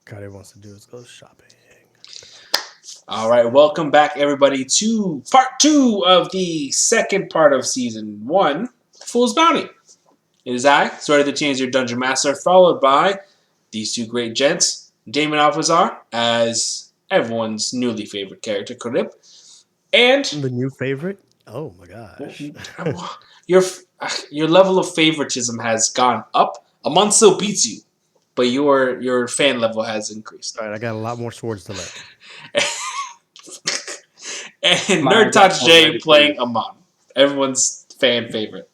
Carter wants to do is go shopping. All right, welcome back, everybody, to part two of the second part of season one, Fool's Bounty. It is I, Sweater the Changer Dungeon Master, followed by these two great gents, Damon Alfazar, as everyone's newly favorite character, Karib, and The new favorite? Oh my gosh. your your level of favoritism has gone up. Amon still beats you, but your fan level has increased. All right, I got a lot more swords to lick. And Mine got NerdTots J already playing please. Amon, everyone's fan favorite.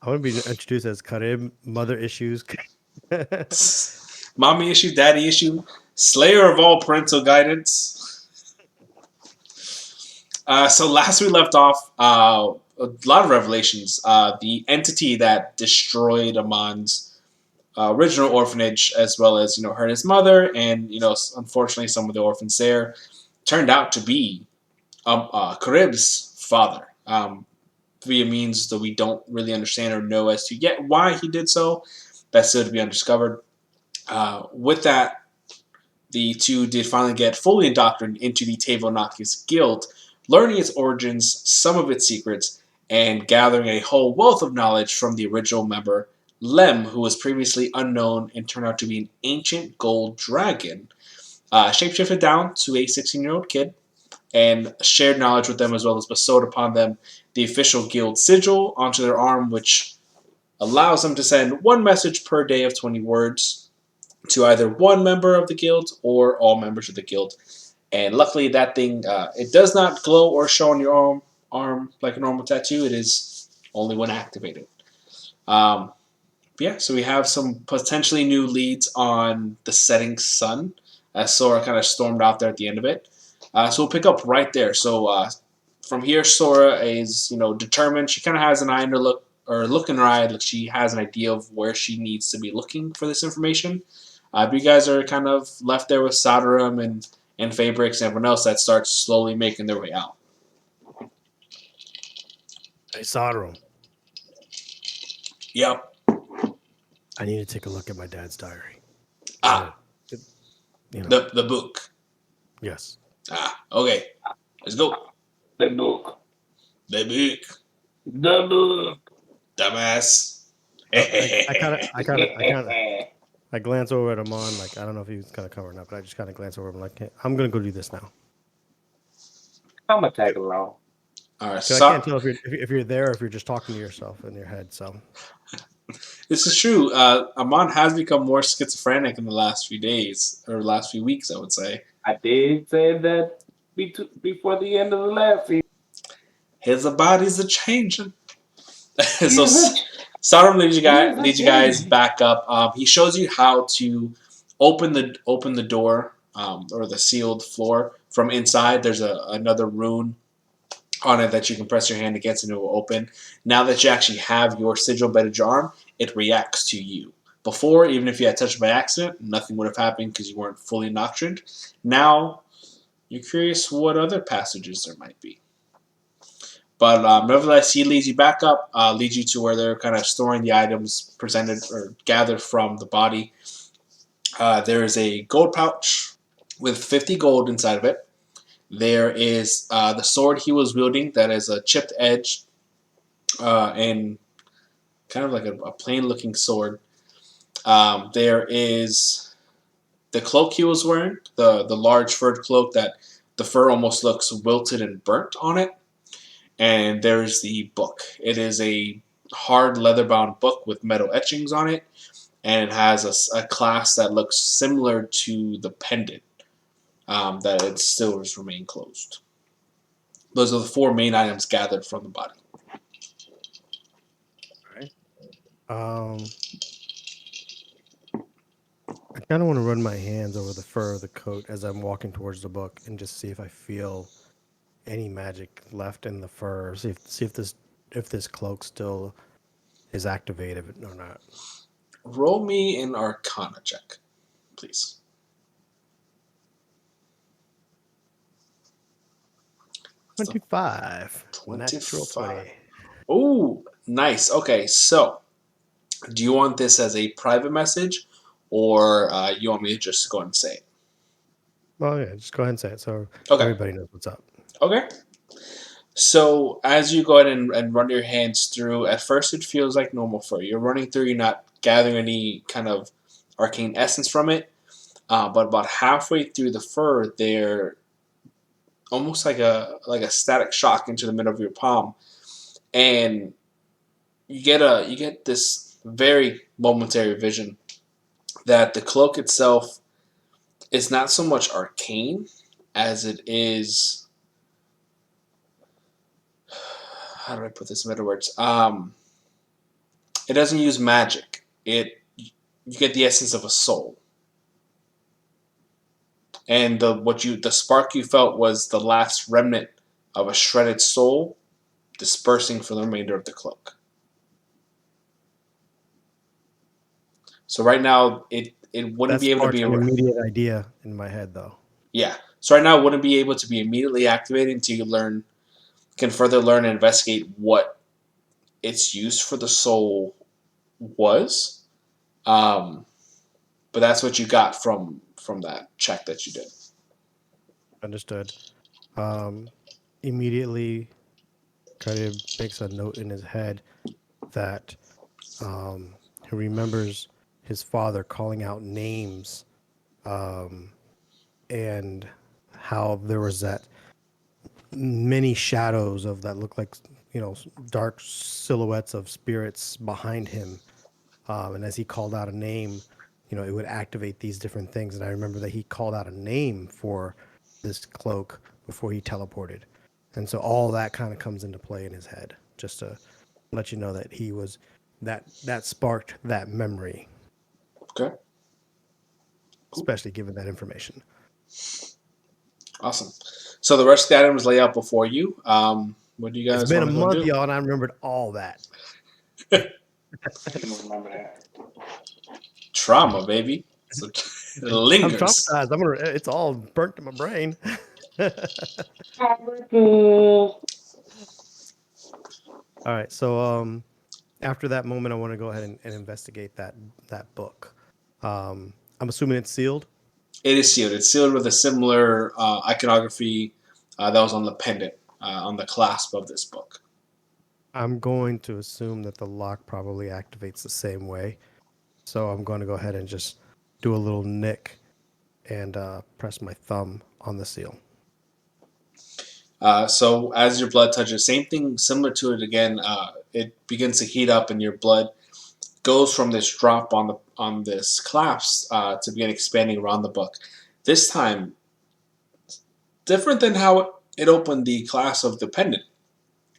I want to be introduced as Karib, mother issues. Mommy issue, daddy issue, slayer of all parental guidance. So last we left off, a lot of revelations. The entity that destroyed Amon's original orphanage, as well as hurt his mother, and unfortunately some of the orphans there, turned out to be Karib's father. Via means that we don't really understand or know as to yet why he did so. That's still to be undiscovered. With that, the two did finally get fully indoctrinated into the Tavonakis Guild, learning its origins, some of its secrets, and gathering a whole wealth of knowledge from the original member, Lem, who was previously unknown and turned out to be an ancient gold dragon, shapeshifted down to a 16-year-old kid, and shared knowledge with them as well as bestowed upon them the official guild sigil onto their arm, which allows them to send one message per day of 20 words to either one member of the guild or all members of the guild. And luckily, that thing it does not glow or show on your arm like a normal tattoo. It is only when activated. Um, yeah, so we have some potentially new leads on the setting sun, as Sora kind of stormed out there at the end of it. So we'll pick up right there. So from here, Sora is determined. She kind of has an eye in her look in her eye. Like she has an idea of where she needs to be looking for this information. But you guys are kind of left there with Sodarum and Fabrix and everyone else that starts slowly making their way out. Hey, Sodarum, Yep. I need to take a look at my dad's diary. Ah, the book. Yes. Okay. Let's go. The book. The book. The book. Dumbass. I glance over at Amon, like I don't know if he was kind of covering up, but I just kind of glance over him, like I'm gonna go do this now. I'm gonna tag along. All right. So I can't tell if you're there or if you're just talking to yourself in your head. So This is true. Amon has become more schizophrenic in the last few days or last few weeks, I would say. I did say that before the end of the last season. His bodies are changing. So Sodom leads you guys back up. He shows you how to open the door or the sealed floor from inside. There's another rune on it that you can press your hand against and it will open. Now that you actually have your sigil embedded your arm, it reacts to you. Before, even if you had touched it by accident, nothing would have happened because you weren't fully nocturned. Now, you're curious what other passages there might be. But nevertheless, he leads you back up, leads you to where they're kind of storing the items presented or gathered from the body. There is a gold pouch with 50 gold inside of it. There is the sword he was wielding that is a chipped edge and kind of like a plain-looking sword. There is the cloak he was wearing, the large furred cloak that the fur almost looks wilted and burnt on it. And there's the book. It is a hard leather-bound book with metal etchings on it, and it has a clasp that looks similar to the pendant that it still remain closed. Those are the four main items gathered from the body. I kind of want to run my hands over the fur of the coat as I'm walking towards the book and just see if I feel any magic left in the fur. See if this cloak still is activated or not. Roll me an Arcana check, please. 25. 25. Natural 20. Oh, nice. Okay, so do you want this as a private message or you want me to just go ahead and say it? Well, yeah, just go ahead and say it so Okay. everybody knows what's up. Okay. So as you go ahead and run your hands through, at first it feels like normal fur. You're running through, you're not gathering any kind of arcane essence from it. But about halfway through the fur, they're almost like a static shock into the middle of your palm, and you get this very momentary vision that the cloak itself is not so much arcane as it is. How do I put this in better words? It doesn't use magic. You get the essence of a soul, and the spark you felt was the last remnant of a shredded soul dispersing for the remainder of the cloak. So right now it wouldn't That be able to sparks be an immediate idea in my head, though. yeah. So right now it wouldn't be able to be immediately activated until you can further learn and investigate what its use for the soul was. Um, but that's what you got from that check that you did. Understood. Um, Immediately, Karev makes a note in his head that he remembers his father calling out names, um, and how there was that many shadows of that look like, dark silhouettes of spirits behind him. And as he called out a name, it would activate these different things. And I remember that he called out a name for this cloak before he teleported. And so all that kind of comes into play in his head, just to let you know that he was that sparked that memory, Okay. especially given that information. Awesome. So the rest of the items lay out before you. What do you It's guys been want a to go month, do? y'all, and I remembered all that. I don't remember that. Trauma, baby. So it I'm lingers. traumatized. It's all burnt in my brain. All right. So after that moment, I want to go ahead and investigate that book. I'm assuming it's sealed. It is sealed. It's sealed with a similar iconography that was on the pendant, on the clasp of this book. I'm going to assume that the lock probably activates the same way. So I'm going to go ahead and just do a little nick and press my thumb on the seal. So as your blood touches, same thing, similar to it again. It begins to heat up, and your blood goes from this drop on this clasp to begin expanding around the book. This time, different than how it opened the clasp of the pendant,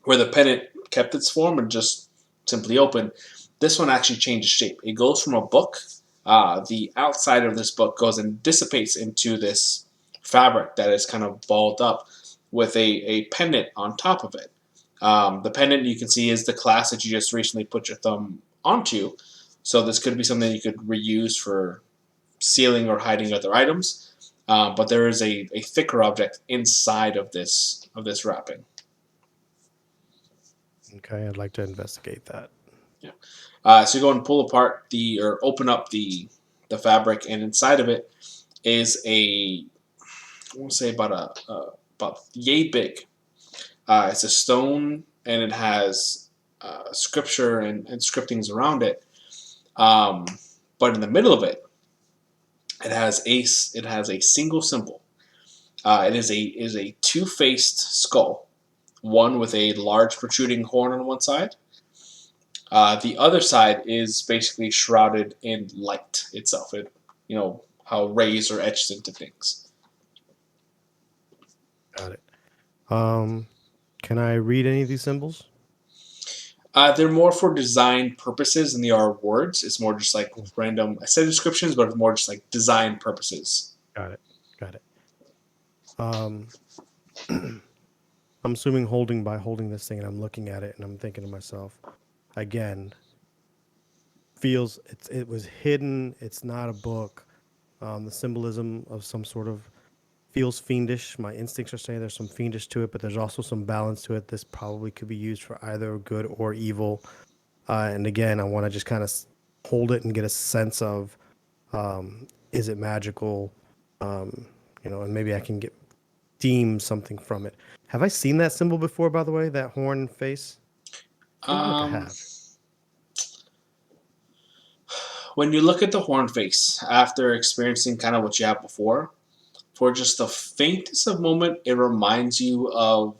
where the pendant kept its form and just simply opened. This one actually changes shape. It goes from a book. The outside of this book goes and dissipates into this fabric that is kind of balled up with a pendant on top of it. The pendant you can see is the clasp that you just recently put your thumb onto. So this could be something you could reuse for sealing or hiding other items. But there is a thicker object inside of this wrapping. Okay, I'd like to investigate that. Yeah. So you go and pull apart or open up the fabric, and inside of it is I want to say about yay big. It's a stone, and it has scripture and scriptings around it. Um, but in the middle of it, it has a single symbol. It is a two-faced skull, one with a large protruding horn on one side. The other side is basically shrouded in light itself. How rays are etched into things. Got it. Can I read any of these symbols? They're more for design purposes than they are words. It's more just like random. I said descriptions, but it's more just like design purposes. Got it. Got it. Um, I'm assuming holding this thing, and I'm looking at it, and I'm thinking to myself, again, it was hidden. It's not a book. The symbolism of some sort of feels fiendish. My instincts are saying there's some fiendish to it, but there's also some balance to it. This probably could be used for either good or evil. And again, I want to just kind of hold it and get a sense of Is it magical? And maybe I can deem something from it. Have I seen that symbol before, by the way? That horn face? Feels like I Um, have. when you look at the horn face after experiencing kind of what you have before, for just the faintest of moment, it reminds you of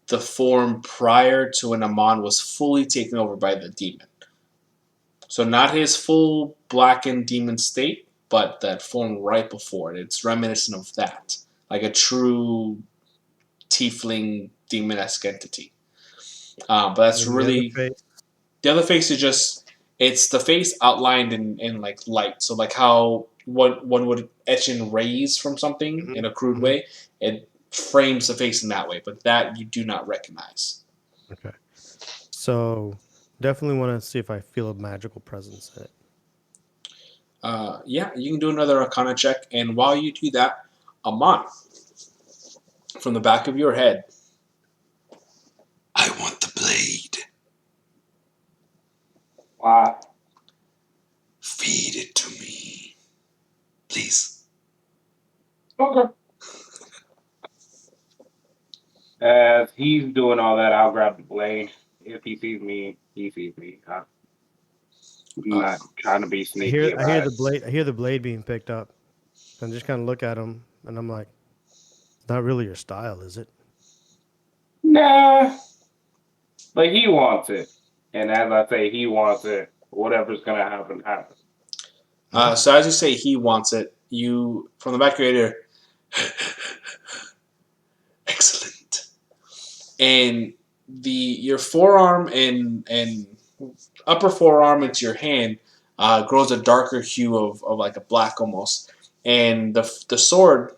the form prior to when Amon was fully taken over by the demon. So not his full blackened demon state, but that form right before it. It's reminiscent of that, like a true tiefling demon-esque entity. But And that's then the other really face. the other face is just it's the face outlined in like light. So like how one would etch in rays from something Hmm. in a crude Hmm. way, it frames the face in that way. But that you do not recognize. Okay. So definitely want to see if I feel a magical presence in it. Yeah, you can do another Arcana check, and while you do that, Amon, from the back of your head, I want the blade. Why? Feed it to me, please. Okay. As he's doing all that, I'll grab the blade. If he sees me, he sees me. I'm Uh, not trying to be I sneaky hear I hear about the it. blade. I hear the blade being picked up, and just kind of look at him, and I'm like, "It's not really your style, is it?" Nah, but he wants it. And as I say, he wants it. Whatever's gonna happen, happen. Hmm. so as you say, he wants it. You from the back of your head, excellent. And your forearm and upper forearm into your hand grows a darker hue of like a black almost, and the sword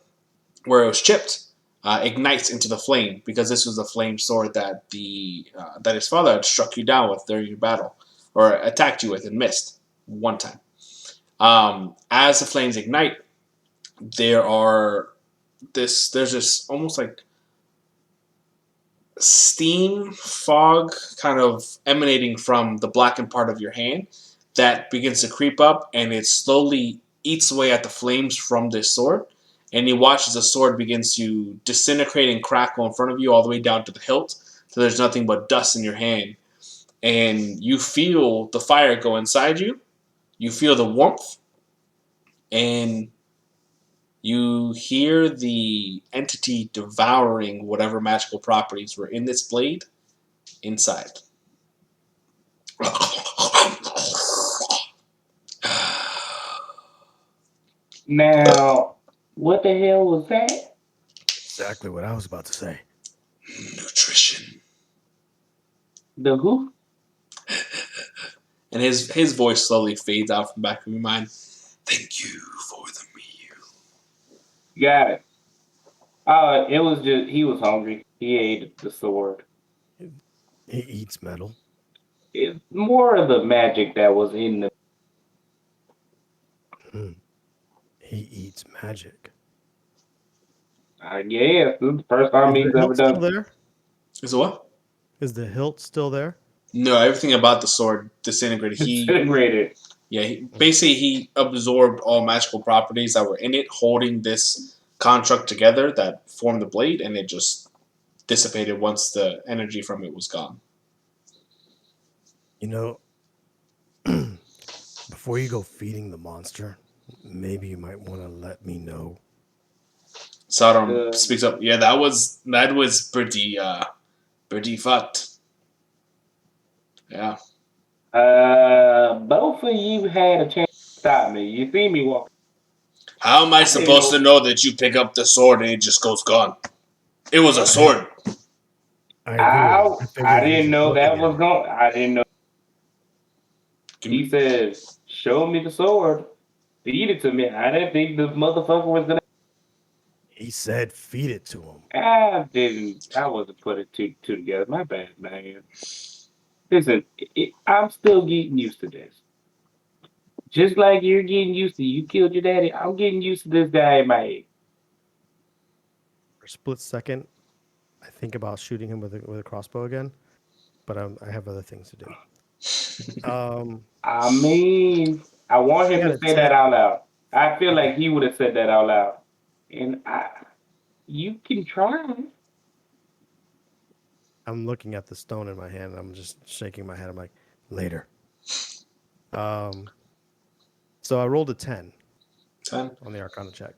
where it was chipped ignites into the flame because this was the flame sword that that his father had struck you down with during your battle or attacked you with and missed one time. As the flames ignite, there are there's this almost like steam fog kind of emanating from the blackened part of your hand that begins to creep up and it slowly eats away at the flames from this sword. And you watch as the sword begins to disintegrate and crackle in front of you all the way down to the hilt. So there's nothing but dust in your hand. And you feel the fire go inside you. You feel the warmth. And you hear the entity devouring whatever magical properties were in this blade inside. Now, what the hell was that? Exactly what I was about to say. Nutrition. The who? And his voice slowly fades out from the back of your mind. Thank you for the meal. Got it. It was just he was hungry. He ate the sword. He eats metal. It's more of the magic that was in the. Hmm. He eats magic. Yeah, this is the first time Is the he's ever hilt still done there? Is it what? Is the hilt still there? No, everything about the sword disintegrated. disintegrated. Hmm. Basically he absorbed all magical properties that were in it, holding this construct together that formed the blade, and it just dissipated once the energy from it was gone. You know, before you go feeding the monster, maybe you might want to let me know. Sauron Uh, speaks up. Yeah, that was pretty fucked. Yeah. both of you had a chance to stop me. You see me walk. How am I I didn't supposed to know. know that you pick up the sword and it just goes gone? It was a I sword. I agree. I I figured you didn't just know looking that at was it. going. I didn't know. Give me, He said, "Show me the sword. Feed it to me." I didn't think the motherfucker was gonna. He said feed it to him. I didn't. I wasn't putting two together. My bad, man. Listen, I'm still getting used to this. Just like you're getting used to you killed your daddy, I'm getting used to this guy in my head. For a split second, I think about shooting him with a crossbow again, but I have other things to do. Um, I mean, I want I him got to a say that 10. out loud. I feel like he would have said that out loud. And you can try. I'm looking at the stone in my hand and I'm just shaking my head. I'm like, later. Um, so I rolled a 10 10. on the Arcana check.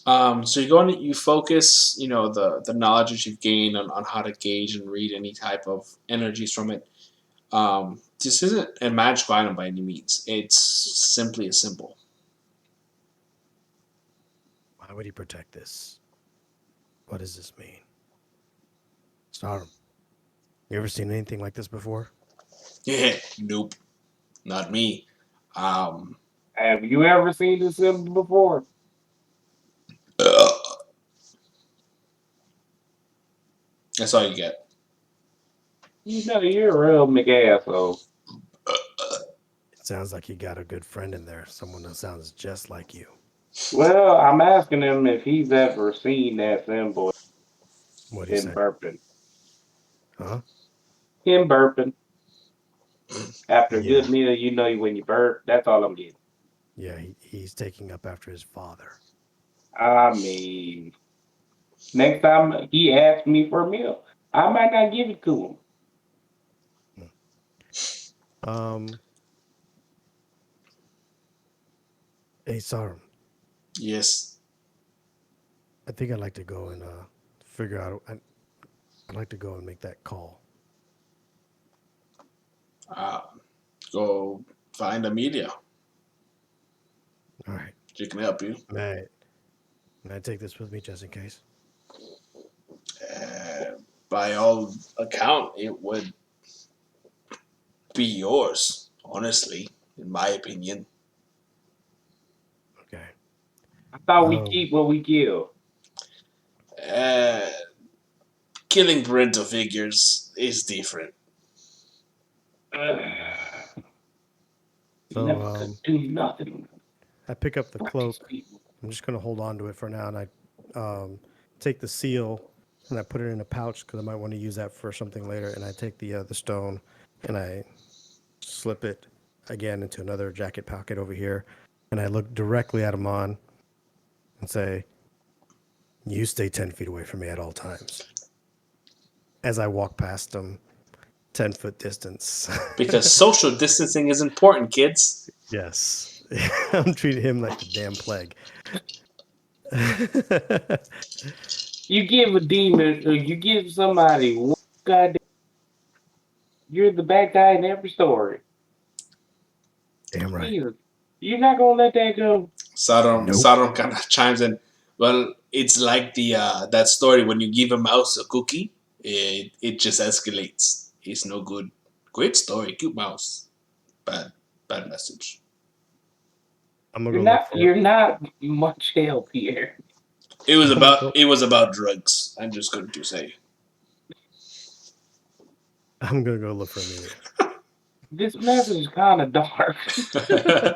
So you go on, you focus, the knowledge that you've gained on how to gauge and read any type of energies from it. This isn't a magical item by any means. It's simply a symbol. Why would he protect this? What does this mean? Storm, you ever seen anything like this before? Yeah, nope, not me. Um, Have you ever seen this symbol before? that's all you get. You know, you're a real McAsshole. It sounds like you got a good friend in there. Someone that sounds just like you. Well, I'm asking him if he's ever seen that symbol. What do you Him say? burping. Huh? Him burping. After a Yeah. good meal, you know when you burp. That's all I'm getting. Yeah, he's taking up after his father. I mean, next time he asks me for a meal, I might not give it to him. Um, hey, Sarm, Yes. I think I'd like to go and figure out. I'd like to go and make that call. Uh, Go find Amelia. All right. She can help you. May I take this with me just in case? Uh, by all account, it would be yours. Honestly, in my opinion. Okay. I thought we Um, keep what we kill. Uh, Killing parental figures is different. You so never could do nothing. I pick up the Fuck these cloak. people. I'm just gonna hold on to it for now, and I take the seal and I put it in a pouch because I might want to use that for something later. And I take the stone and I slip it again into another jacket pocket over here, and I look directly at Amon and say, "You stay 10 feet away from me at all times." As I walk past him, 10 foot distance. Because social distancing is important, kids. Yes, I'm treating him like the damn plague. You give a demon, or you give somebody one goddamn. You're the bad guy in every story. Damn right. Jesus, you're not gonna let that go. Nope. Sodom kind of chimes in. Well, it's like the that story when you give a mouse a cookie, it just escalates. It's no good. Great story, cute mouse. Bad message. I'm gonna You're go look not. for. You're not much help here. I'm gonna go. It was about drugs. I'm just going to say. I'm gonna go look for Amelia. This message is kind of dark. I didn't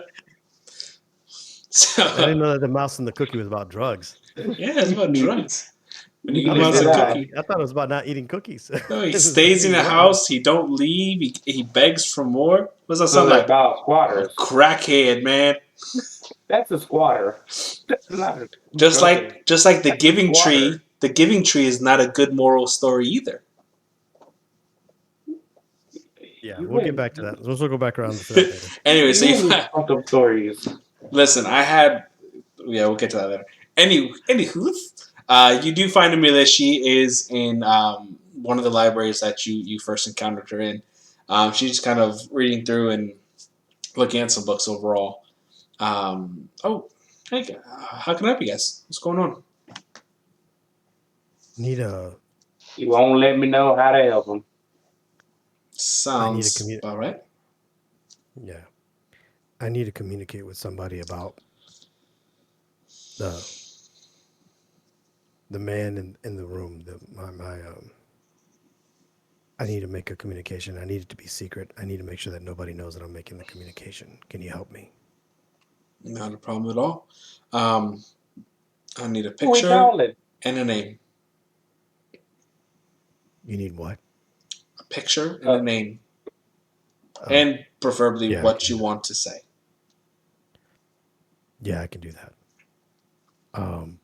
So know that the mouse and the cookie was about drugs. yeah, it's about Neither, drugs. When you give a neither mouse did a I. cookie, I thought it was about not eating cookies. no, he It was like stays in he the wanted it. house. He don't leave. He begs for more. What's that So sound they're like? about A squatters. crackhead, man. That's a squatter. That's not a druggie. Just like the That's a Giving squatter. Tree. The Giving Tree is not a good moral story either. Yeah, You we'll get win. back to that. Let's go back around to that later. Anyway, so You and these fucked up stories. listen. Yeah, we'll get to that later. Anywho, you do find Amelia. She is in one of the libraries that you first encountered her in. She's kind of reading through and looking at some books overall. Oh, hey, how can I help you guys? What's going on? Need a. You won't let me know how to help them. I need to Sounds communicate. about right. Yeah, I need to communicate with somebody about the the man in the room. I need to make a communication. I need it to be secret. I need to make sure that nobody knows that I'm making the communication. Can you help me? Not a problem at all. Um, I need a Who we picture calling? and a name. You need what? A picture and a name, Oh, and preferably yeah, I what can you do that. want to say. Yeah, I can do that. Um,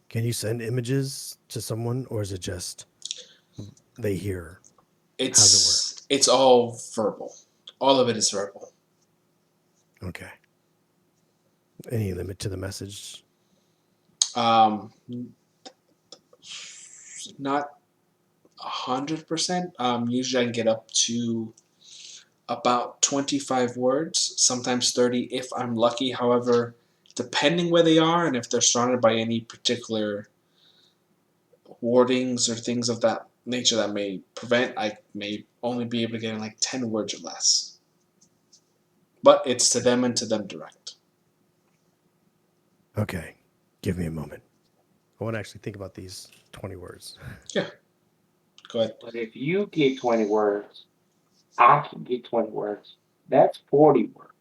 can you send images to someone, or is it just they hear? How's it work? It's all verbal. All of it is verbal. Okay. Any limit to the message? Um, Not 100%. Usually I can get up to about 25 words, sometimes 30 if I'm lucky. However, depending where they are and if they're surrounded by any particular wardings or things of that nature that may prevent, I may only be able to get in like 10 words or less. But it's to them and to them direct. Okay. Give me a moment. I want to actually think about these 20 words. Yeah, go ahead. But if you get 20 words, I can get 20 words. That's 40 words.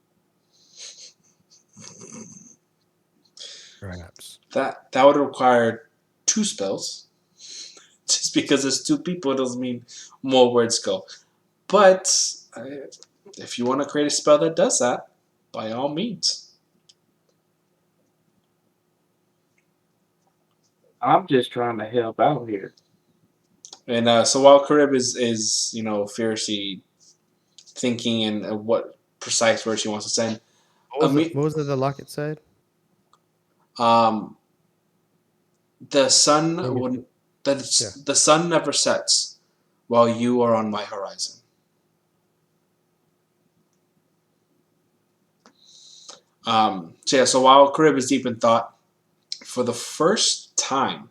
Perhaps. That would require two spells. Just because there's two people doesn't mean more words go. But if you want to create a spell that does that, by all means. I'm just trying to help out here. And so while Karib is fiercely thinking and what precise words he wants to send, What was it the locket said? um, the sun Maybe. would Yeah. the sun never sets while you are on my horizon. So while Karib is deep in thought, for the first time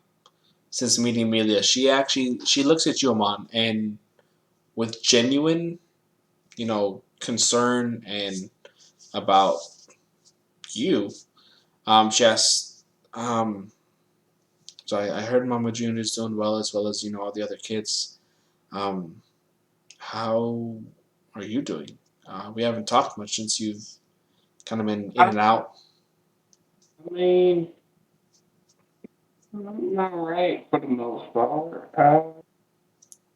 since meeting Amelia, she looks at you, Amon, and with genuine, concern and about you, she asks, so I heard Mama June is doing well as all the other kids. Um, how are you doing? We haven't talked much since you've kind of been in I, and out. I mean, I'm all right for the most part.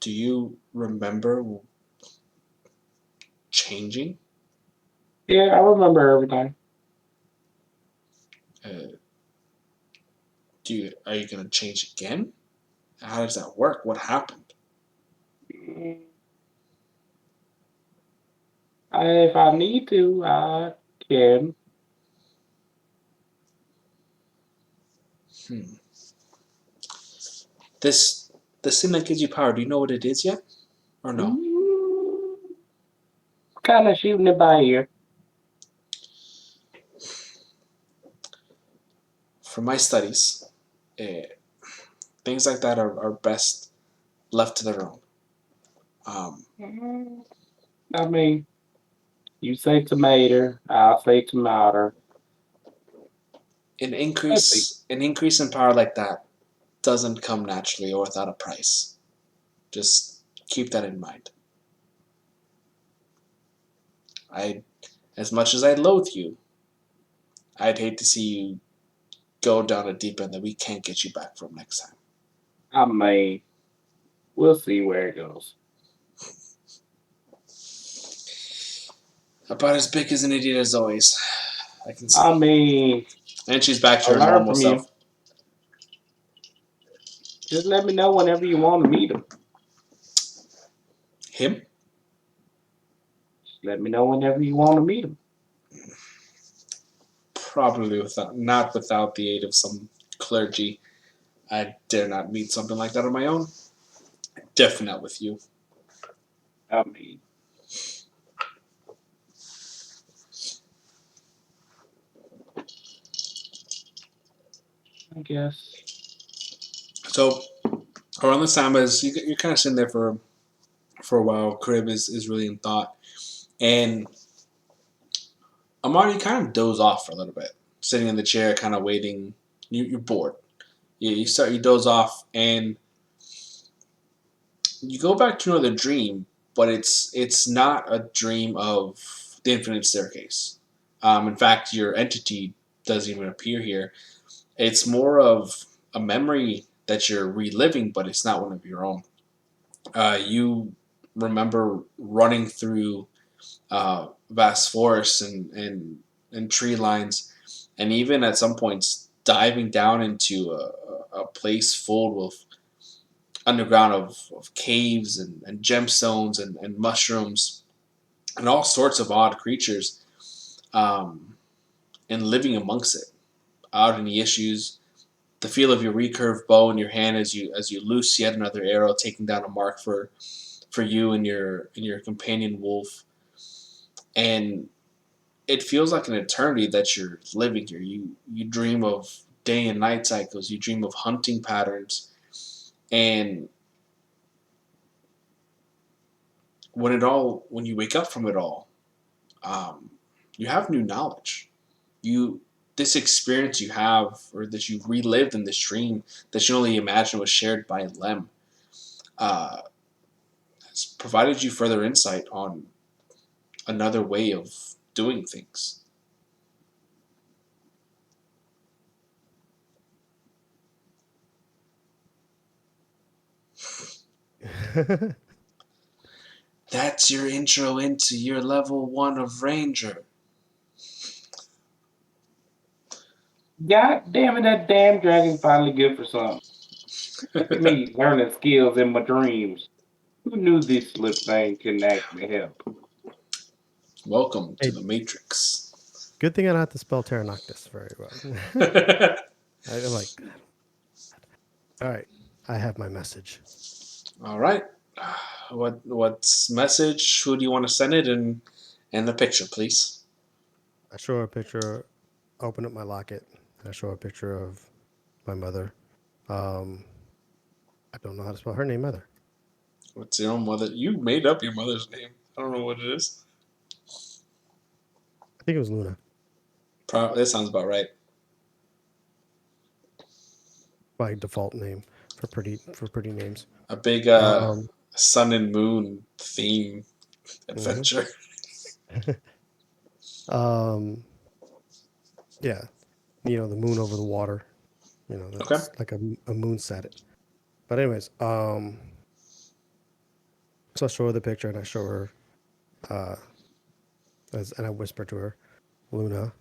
Do you remember changing? Yeah, I remember everything. Uh, are you gonna change again? How does that work? What happened? Mm, if I need to, I can. Hmm. This this thing that gives you power. Do you know what it is yet, or no? Mm, kind of shooting it by ear. For my studies, uh, things like that are best left to their own. Um, Mm, I mean, you say tomato, I'll say tomato. an Let's see. increase in power like that doesn't come naturally or without a price. Just keep that in mind. I, as much as I loathe you, I'd hate to see you go down a deep end that we can't get you back from next time. I mean, we'll see where it goes. About as big as an idiot as always. I can I see. mean, And she's back to I'll her learn normal from you. self. Just let me know whenever you want to meet him. Him? Just let me know whenever you want to meet him. Probably not without the aid of some clergy. I dare not meet something like that on my own. Definitely not with you. I mean, I guess. So around this time, as you're kind of sitting there for a while, Crib is really in thought, and Amar, you kind of doze off for a little bit, sitting in the chair, kind of waiting. You're bored. You doze off, and you go back to another dream, but it's not a dream of the infinite staircase. In fact, your entity doesn't even appear here. It's more of a memory that you're reliving, but it's not one of your own. You remember running through vast forests and and tree lines, and even at some points diving down into a place full with underground of caves and gemstones and mushrooms and all sorts of odd creatures, um, and living amongst it. Out in the issues, the feel of your recurved bow in your hand as you loose yet another arrow, taking down a mark for you and your companion wolf, and it feels like an eternity that you're living here. You dream of day and night cycles. You dream of hunting patterns, and when you wake up from it all, um, you have new knowledge. You this experience you have or that you relived in this dream that you only imagine was shared by Lem, uh, has provided you further insight on another way of doing things. That's your intro into your level 1 of Ranger. God damn it, that damn dragon finally good for something. Look at me learning skills in my dreams. Who knew this little thing can actually help? Welcome to Hey, the Matrix. good thing I don't have to spell Pteronoctus very well. I'm like, all right, I have my message. All right. What's message? Who do you want to send it and the picture, please? I show her a picture, open up my locket, and I show her a picture of my mother. Um, I don't know how to spell her name either. What's your own mother? You made up your mother's name. I don't know what it is. I think it was Luna. That sounds about right. My default name for pretty names. A big Um, sun and moon theme mhm. adventure. um, yeah, the moon over the water. Okay. That's like a moon set. But anyways, so I show her the picture and I show her, uh, and I whisper to her, Luna,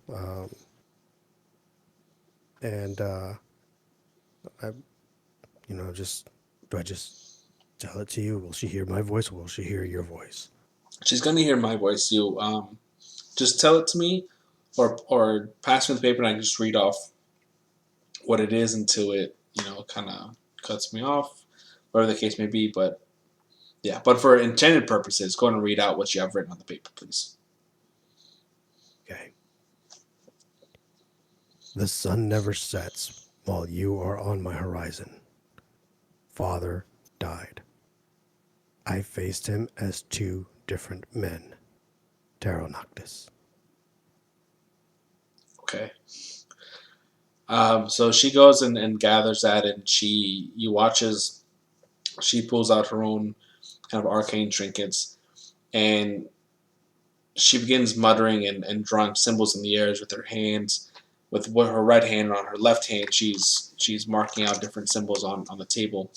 and I, just do I just tell it to you? Will she hear my voice? Or will she hear your voice? She's gonna hear my voice. You just tell it to me, or pass me the paper and I can just read off what it is until it kind of cuts me off, whatever the case may be. But yeah, but for intended purposes, go and read out what you have written on the paper, please. Okay. The sun never sets while you are on my horizon. Father died. I faced him as two different men. Tarot Noctis. Okay. So she goes and gathers that, and you watch as she pulls out her own kind of arcane trinkets, and she begins muttering and drawing symbols in the air with her hands. With her right hand and on her left hand, she's marking out different symbols on the table,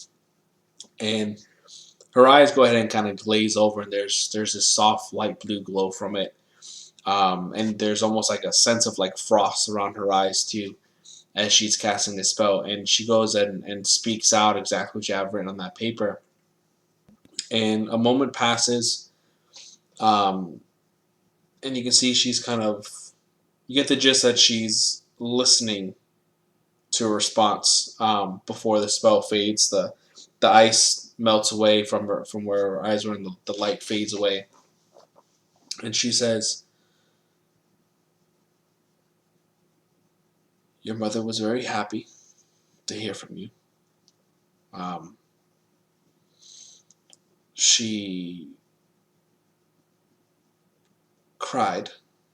and her eyes go ahead and kind of glaze over, and there's this soft light blue glow from it, and there's almost like a sense of like frost around her eyes too as she's casting the spell, and she goes and speaks out exactly what you have written on that paper, and a moment passes, um, and you can see she's kind of you get the gist that she's listening to a response before the spell fades. The ice melts away from where her eyes were, and the light fades away. And she says, "Your mother was very happy to hear from you. Um, she cried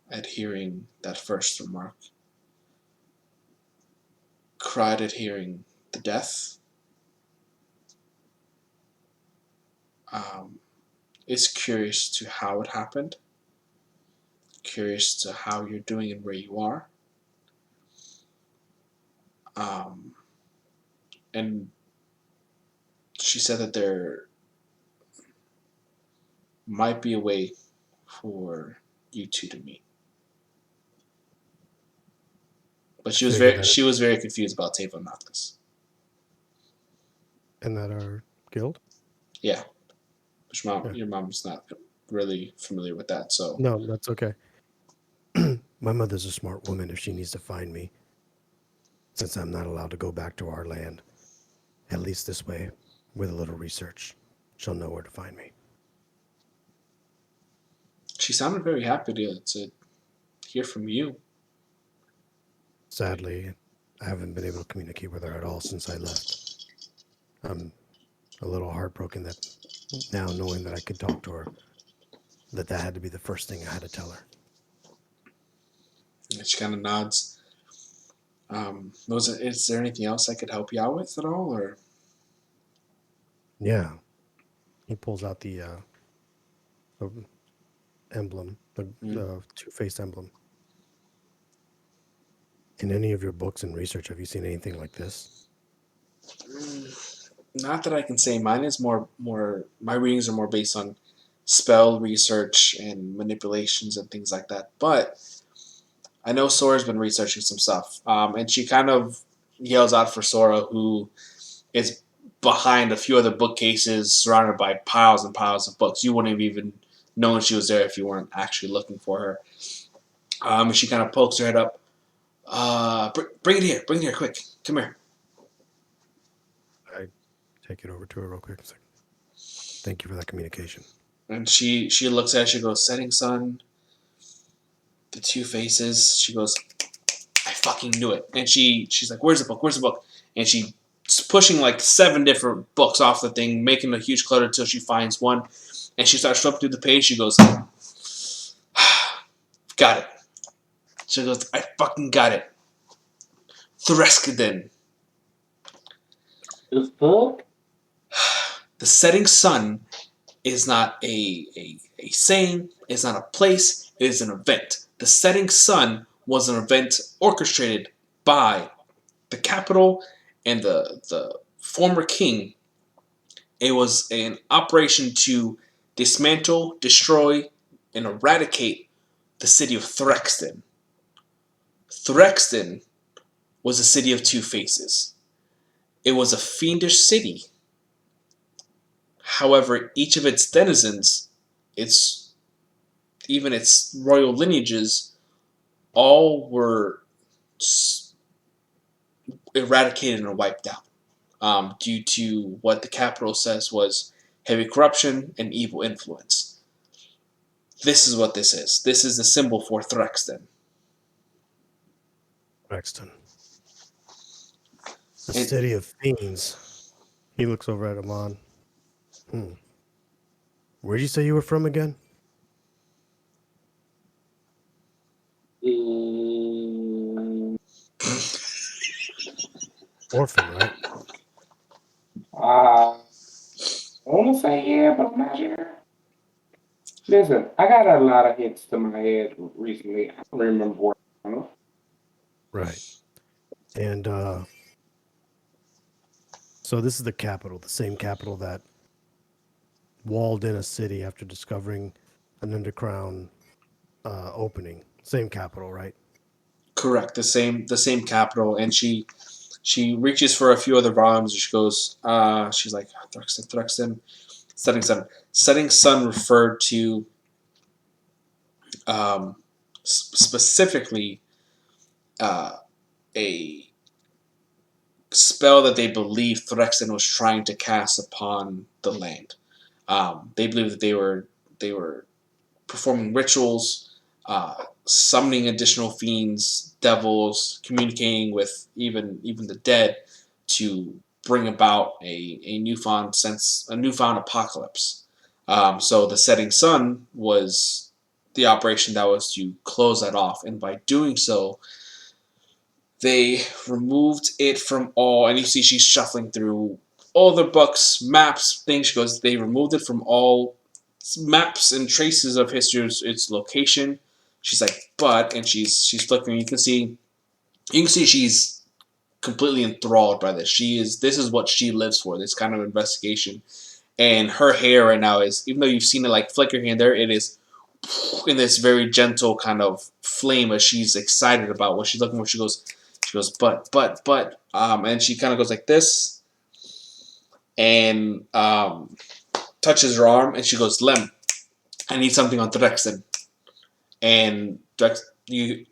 at hearing that first remark. Cried at hearing the death. Um, is curious to how it happened. Curious to how you're doing and where you are. Um, and she said that there might be a way for you two to meet." But I figured that. she was very confused about Teva Noctis. And that our guild? Yeah. Yeah. Your mom's not really familiar with that, so No, that's okay. My mother's a smart woman if she needs to find me, since I'm not allowed to go back to our land. At least this way, with a little research, she'll know where to find me. she sounded very happy to hear from you. Sadly, I haven't been able to communicate with her at all since I left. I'm a little heartbroken that now, knowing that I could talk to her, that had to be the first thing I had to tell her. And she kind of nods. Is there anything else I could help you out with at all, or? Yeah. He pulls out the emblem, the two-faced emblem. In any of your books and research, have you seen anything like this? Not that I can say. Mine is more my readings are more based on spell research and manipulations and things like that. But I know Sora's been researching some stuff, and she kind of yells out for Sora, who is behind a few other bookcases, surrounded by piles and piles of books. You wouldn't have even known she was there if you weren't actually looking for her. She kind of pokes her head up. Bring it here, quick. Come here. I take it over to her real quick. It's like, thank you for that communication. And she looks at it, she goes, Setting Sun, the two faces. She goes, I fucking knew it. And she's like, Where's the book? Where's the book? And she's pushing like 7 different books off the thing, making a huge clutter until she finds one. And she starts flipping through the page. She goes, Got it. She goes, I fucking got it. Threskadin. The fuck? The setting sun is not a saying, it's not a place, it is an event. The setting sun was an event orchestrated by the capital and the former king. It was an operation to dismantle, destroy, and eradicate the city of Threxton. Threxton was a city of two faces. It was a fiendish city. However, each of its denizens, even its royal lineages, all were eradicated and wiped out due to what the capital says was heavy corruption and evil influence. This is what this is. This is the symbol for Threxton. Braxton. The city of fiends. He looks over at Amon. Where'd you say you were from again? Orphan, right? I want to say yeah, but I'm not sure. Listen, I got a lot of hits to my head recently. I don't remember where I'm from. Right. And so this is the capital, the same capital that walled in a city after discovering an underground opening. Same capital, right? Correct. The same capital, and she reaches for a few other volumes. And she goes, she's like Threxton, Setting Sun. Setting Sun referred to specifically a spell that they believe Threxton was trying to cast upon the land. They believe that they were performing rituals, summoning additional fiends, devils, communicating with even the dead to bring about a newfound apocalypse. So the Setting Sun was the operation that was to close that off, and by doing so, they removed it from all. And you see, she's shuffling through all the books, maps, things. She goes, they removed it from all maps and traces of history, its location. She's like, and she's flickering. You can see she's completely enthralled by this. This is what she lives for, this kind of investigation. And her hair right now is, even though you've seen it like flicker here and there, it is in this very gentle kind of flame as she's excited about what she's looking for. She goes, She goes, but, and she kind of goes like this, and touches her arm, and she goes, Lem, I need something on Drexen. And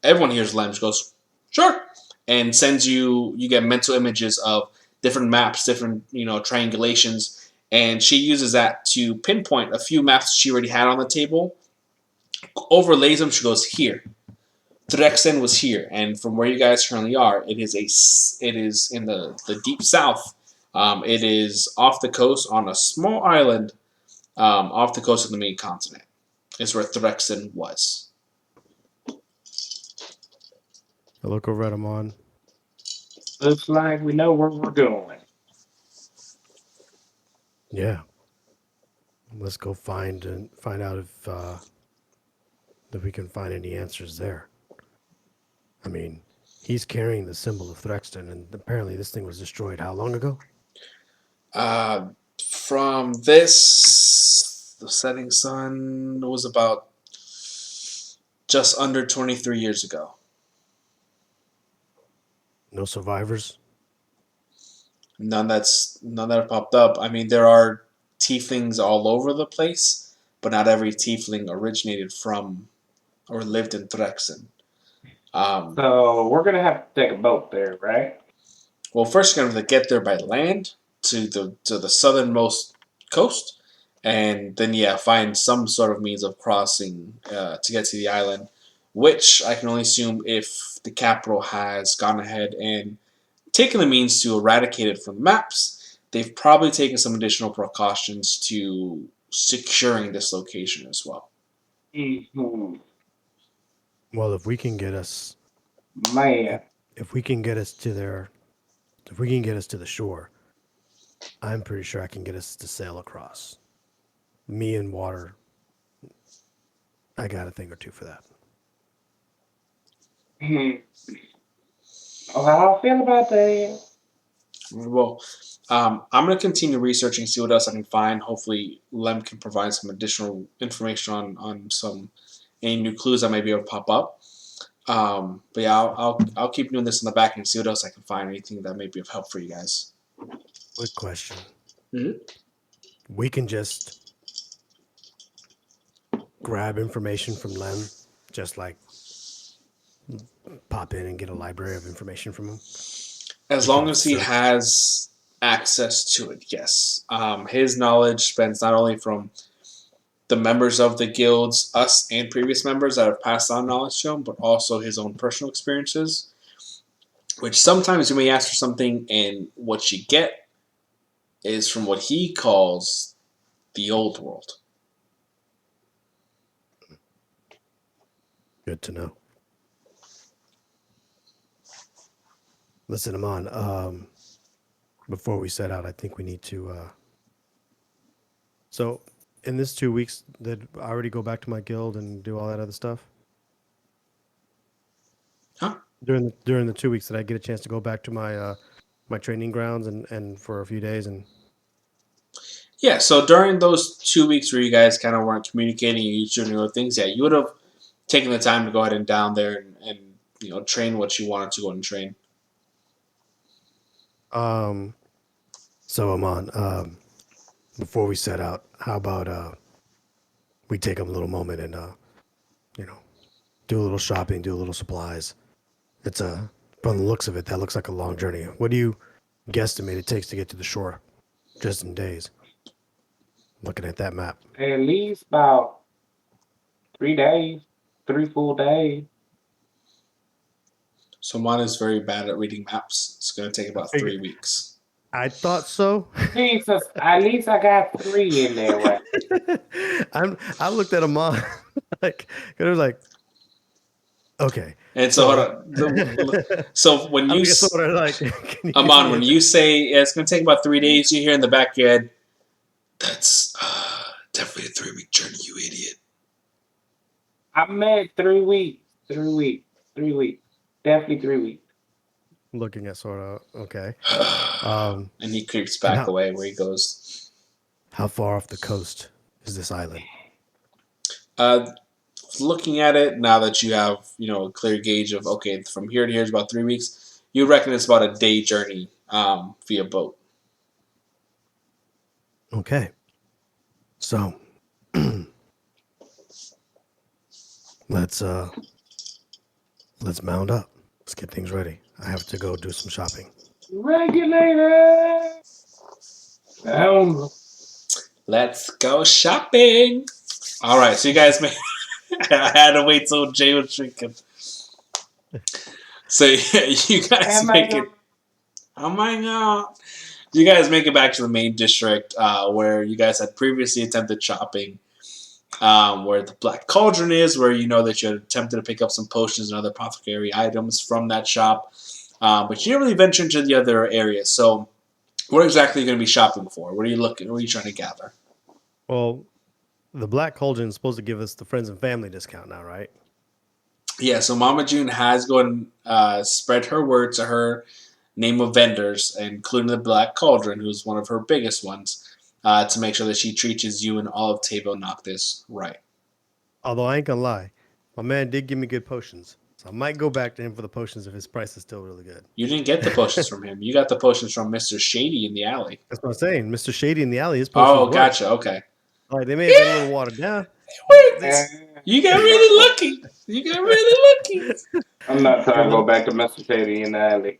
everyone hears Lem. She goes, sure, and sends you. You get mental images of different maps, different triangulations, and she uses that to pinpoint a few maps she already had on the table. Overlays them. She goes here. Drexen was here, and from where you guys currently are, it is in the deep south. It is off the coast on a small island off the coast of the main continent. Is where Drexen was. I look over at Amon. Looks like we know where we're going. Yeah. Let's go find out if we can find any answers there. I mean, he's carrying the symbol of Threxton, and apparently this thing was destroyed how long ago? Uh, from this, the setting sun was about just under 23 years ago. No survivors? None that have popped up. I mean, there are tieflings all over the place, but not every tiefling originated from or lived in Threxen. So we're gonna have to take a boat there, right? Well, first you're going to get there by land to the southernmost coast, and then find some sort of means of crossing to get to the island, which I can only assume if the capital has gone ahead and taken the means to eradicate it from the maps. They've probably taken some additional precautions to securing this location as well. Mm-hmm. Well, if we can get us Man, if we can get us to there, if we can get us to the shore, I'm pretty sure I can get us to sail across. Me and water, I got a thing or two for that. oh, how I feel about that? Well, I'm going to continue researching, see what else I can find. Hopefully, Lem can provide some additional information on any new clues that may be able to pop up. But yeah, I'll keep doing this in the back and see what else I can find. Anything that may be of help for you guys. Quick question. Mhm. We can just grab information from Lem, just like pop in and get a library of information from him. As long as he has access to it, yes. His knowledge spans not only from the members of the guilds, us and previous members that have passed on knowledge to him, but also his own personal experiences. Which sometimes you may ask for something, and what you get is from what he calls the old world. Good to know. Listen, Amon, before we set out, I think we need to. So, in this 2 weeks, did I already go back to my guild and do all that other stuff? Huh? During the 2 weeks, did I get a chance to go back to my training grounds and for a few days and? Yeah, so during those 2 weeks where you guys kind of weren't communicating, you each doing your own things, you would have taken the time to go ahead and down there and train what you wanted to go and train. So Amon, before we set out, how about we take a little moment and do a little shopping, do a little supplies. It's from the looks of it, that looks like a long journey. What do you guesstimate it takes to get to the shore, just in days? Looking at that map. At least about 3 days, 3 full days. So mine is very bad at reading maps. It's going to take about 3 weeks. I thought so. Jesus, at least I got 3 in there, right? I looked at Amon like it was like, okay. And so hold on. So when you sort of like Amon, when you say it's going to take about 3 days, you hear in the back of your head, that's definitely a 3-week journey, you idiot. I meant 3 weeks. 3 weeks. 3 weeks. Definitely 3 weeks. looking at sort of okay. And he creeps back away where he goes. How far off the coast is this island? Looking at it now that you have a clear gauge of okay, from here to here is about 3 weeks. You reckon it's about a day journey via boat. Okay. So let's let's mount up. Let's get things ready. I have to go do some shopping. Regulator. Um, Let's go shopping. All right, so you guys may. I had to wait till Jay was drinking. So you guys am I make it. Oh my god! You guys make it back to the main district where you guys had previously attempted shopping. Where the Black Cauldron is, where you know that you had attempted to pick up some potions and other apothecary items from that shop, but you didn't really venture into the other areas. So, what exactly are you going to be shopping for? What are you looking? What are you trying to gather? Well, the Black Cauldron is supposed to give us the friends and family discount now, right? Yeah, so Mama June has gone spread her word to her name of vendors, including the Black Cauldron, who's one of her biggest ones, to make sure that she treats you and all of Table Noctis right. Although I ain't gonna lie, my man did give me good potions, so I might go back to him for the potions if his price is still really good. You didn't get the potions from him. You got the potions from Mr. Shady in the alley. That's what I'm saying. Mr. Shady in the alley, his potions Oh, work. gotcha. Okay. Like they may have been a little watered down. Wait, Eh, you got really lucky. You got really lucky. I'm not trying to go back to Mr. Shady in the alley.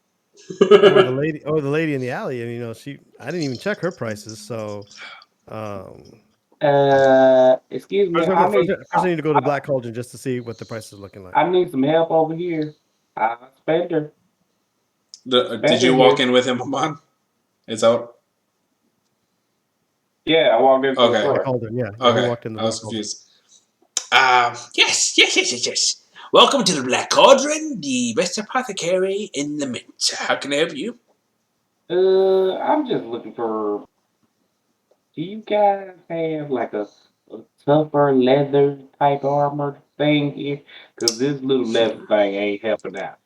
Or the lady in the alley, and I didn't even check her prices. So, Excuse me. first I need to go to Black Cauldron just to see what the price is looking like. I need some help over here. Spender. Did you walk in with him, Amon? Is that Yeah, I walked into the okay? Black store. Cauldron, yeah. He Okay, walked in the I Black was Cauldron. confused. Yes. Welcome to the Black Cauldron, the best apothecary in the mint. How can I help you? I'm just looking for. Do you guys have like a tougher leather type armor thing here? Because this little leather thing ain't helping out.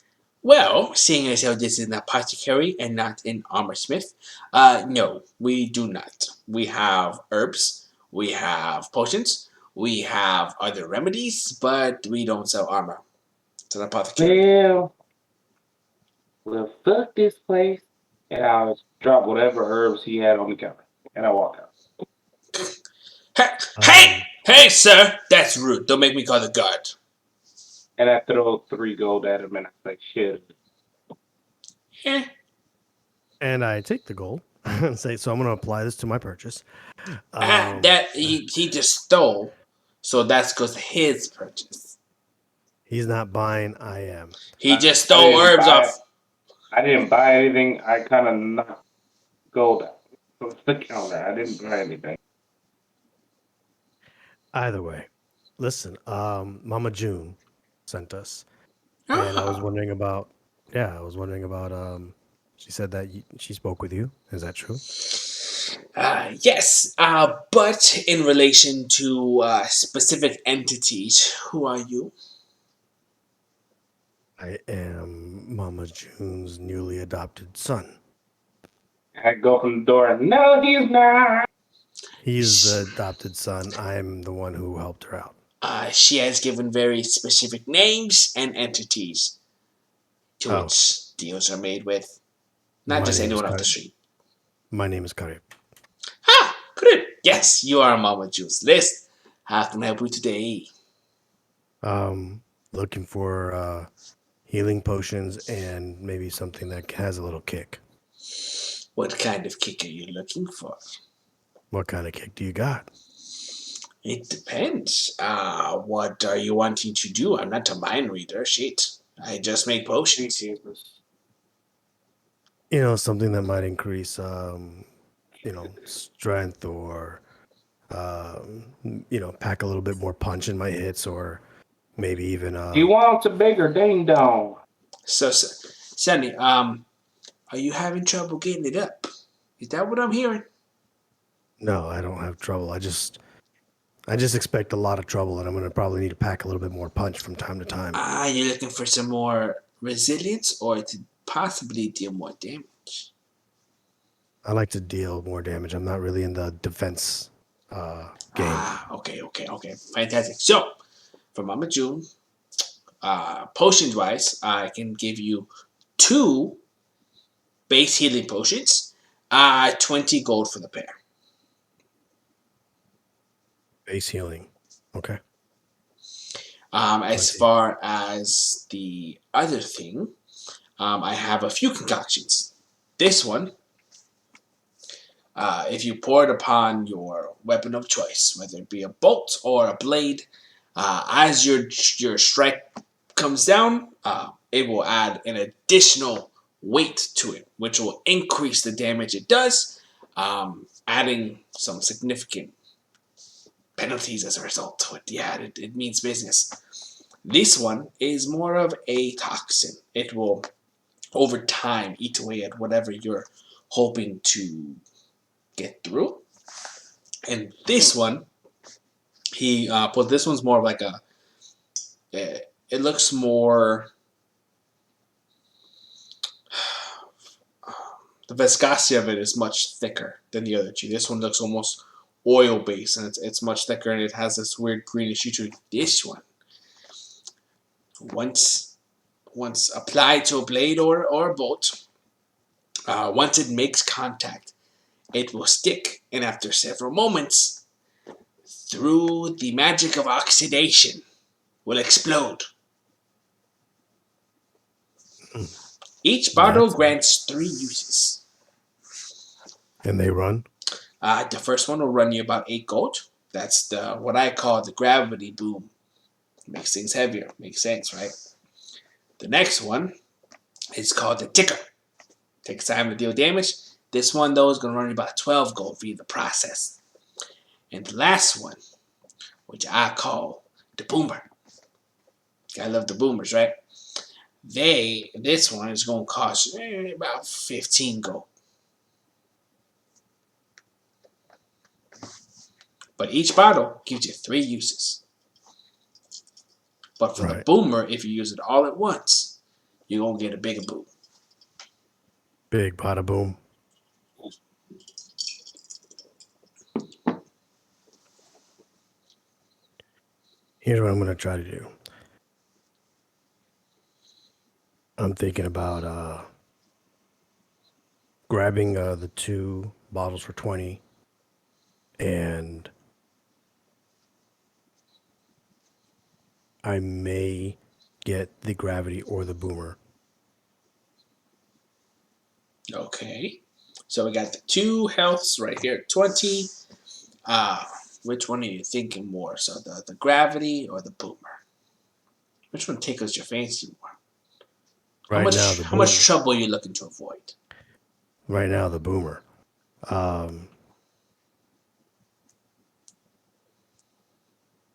Well, seeing as how this is an apothecary and not an armor smith, no, we do not. We have herbs, we have potions, we have other remedies, but we don't sell armor. It's an apothecary. Well, fuck this place, and I'll drop whatever herbs he had on the counter, and I walk out. Hey, hey, sir! That's rude. Don't make me call the guard. And I throw 3 gold at him, and I say, "Shit." Eh. And I take the gold and say, so I'm going to apply this to my purchase. That he just stole, so that's because of his purchase. He's not buying. I am. He just stole herbs off. I didn't buy anything. I kind of knocked gold out from the counter. I didn't buy anything. Either way, listen. Mama June sent us, and I was wondering about. Yeah, I was wondering about. She said that she spoke with you. Is that true? Yes, but in relation to specific entities, who are you? I am Mama June's newly adopted son. I go from the door. No, he's not. He's the adopted son. I'm the one who helped her out. She has given very specific names and entities to which deals are made with. Not just anyone off the street. My name is Karib. Ah, good. Yes, you are on Mama June's list. How can I help you today? Looking for healing potions and maybe something that has a little kick. What kind of kick are you looking for? What kind of kick do you got? It depends. What are you wanting to do? I'm not a mind reader. Shit. I just make potions. Something that might increase, strength or, pack a little bit more punch in my hits or maybe even. He wants a bigger ding dong. So, Sandy, are you having trouble getting it up? Is that what I'm hearing? No, I don't have trouble. I just expect a lot of trouble, and I'm going to probably need to pack a little bit more punch from time to time. You're looking for some more resilience or to possibly deal more damage? I like to deal more damage. I'm not really in the defense game. Okay. Fantastic. So, for Mama June, potions-wise, I can give you 2 base healing potions, 20 gold for the pair. Base healing. Okay. As 20. far as the other thing, I have a few concoctions. This one, if you pour it upon your weapon of choice, whether it be a bolt or a blade, as your strike comes down, it will add an additional weight to it, which will increase the damage it does, adding some significant penalties as a result to it. Yeah, it means business. This one is more of a toxin. It will, over time, eat away at whatever you're hoping to get through. And this one, he put this one's more of like a. It looks more. The viscosity of it is much thicker than the other two. This one looks almost oil based, and it's much thicker, and it has this weird greenish hue to it. This one, once applied to a blade or a bolt, once it makes contact, it will stick, and after several moments, through the magic of oxidation, will explode. Each bottle grants 3 uses. And they run? The first one will run you about 8 gold. That's what I call the gravity boom. Makes things heavier. Makes sense, right? The next one is called the ticker. Takes time to deal damage. This one, though, is going to run you about 12 gold via the process. And the last one, which I call the boomer. I love the boomers, right? This one is going to cost about 15 gold. But each bottle gives you 3 uses. But for the boomer, if you use it all at once, you're going to get a bigger boom. Big bada boom. Here's what I'm going to try to do. I'm thinking about grabbing the 2 bottles for 20 and I may get the gravity or the boomer. Okay. So we got the 2 healths right here, 20. Which one are you thinking more? So the gravity or the boomer? Which one tickles your fancy more? How much trouble are you looking to avoid? Right now, the boomer.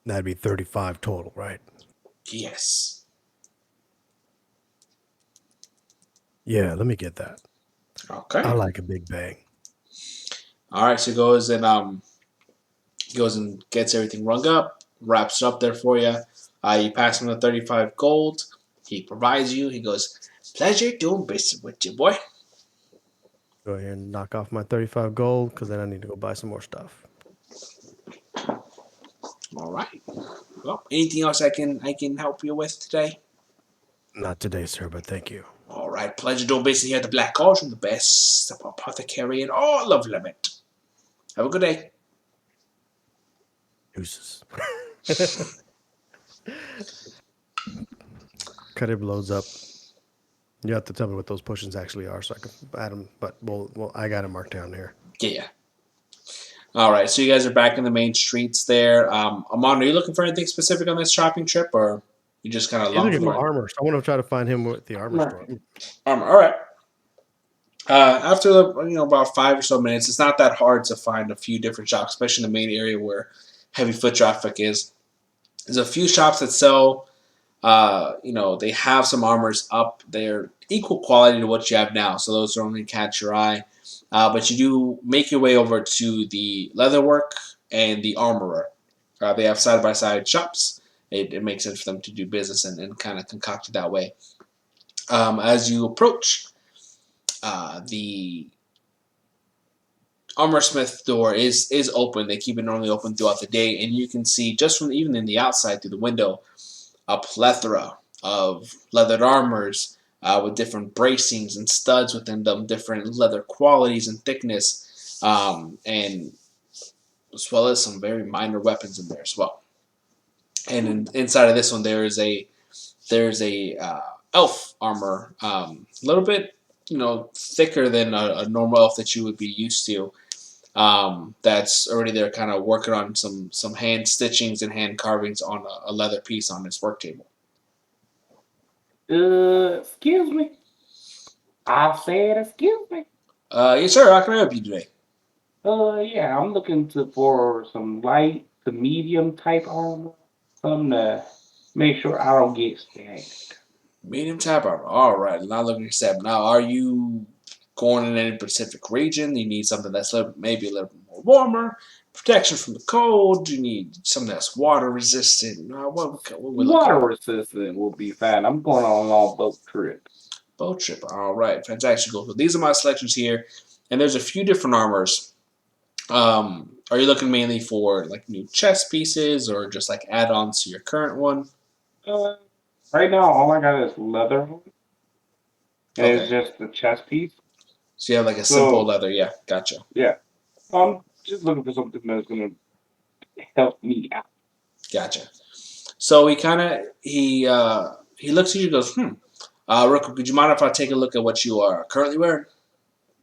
That'd be 35 total, right? Yes. Yeah, let me get that. Okay. I like a big bang. All right, so he goes and gets everything rung up, wraps it up there for you. You pass him the 35 gold. He provides you. He goes, pleasure doing business with you, boy. Go ahead and knock off my 35 gold because then I need to go buy some more stuff. All right. Well, anything else I can help you with today? Not today, sir, but thank you. All right. Pleasure doing business here at the Black Cauldron, the best apothecary in all of Lament. Have a good day. Deuces. Cut it blows up. You have to tell me what those potions actually are so I can add them. But well, I got it marked down here. Yeah. All right. So you guys are back in the main streets there. Amon, are you looking for anything specific on this shopping trip, or you just kind of He's looking for armor? So I want to try to find him with the armor store. Armor. All right. After about 5 or so minutes, it's not that hard to find a few different shops, especially in the main area where heavy foot traffic is. There's a few shops that sell. They have some armors up. They're equal quality to what you have now, so those are only catch your eye. But you do make your way over to the leatherwork and the armorer. They have side-by-side shops. It makes sense for them to do business and kind of concoct it that way. As you approach, the armorsmith door is open. They keep it normally open throughout the day, and you can see just from even in the outside through the window a plethora of leathered armors, with different bracings and studs within them, different leather qualities and thickness, and as well as some very minor weapons in there as well. And inside of this one, there's a elf armor, a little bit thicker than a normal elf that you would be used to. That's already there, kind of working on some hand stitchings and hand carvings on a leather piece on his work table. Excuse me. I said, excuse me. Yes, sir. How can I help you today? Yeah, I'm looking for some light to medium type armor. Something to make sure I don't get stabbed. Medium type armor. All right. Not looking to accept. Now, are you going in any specific region? You need something that's maybe a little bit more warmer, protection from the cold. You need something that's water resistant. What we looking Water at? resistant will be fine. I'm going on a long boat trip. Boat trip. All right. Fantastic. So these are my selections here, and there's a few different armors. Are you looking mainly for like new chest pieces or just like add-ons to your current one? Uh, right now, all I got is leather, and it's Okay. just the chest piece. So you have like a simple So leather. Yeah. Gotcha. yeah, I'm just looking for something that's gonna help me out. Gotcha. So he looks at you and goes, Rooker, could you mind if I take a look at what you are currently wearing?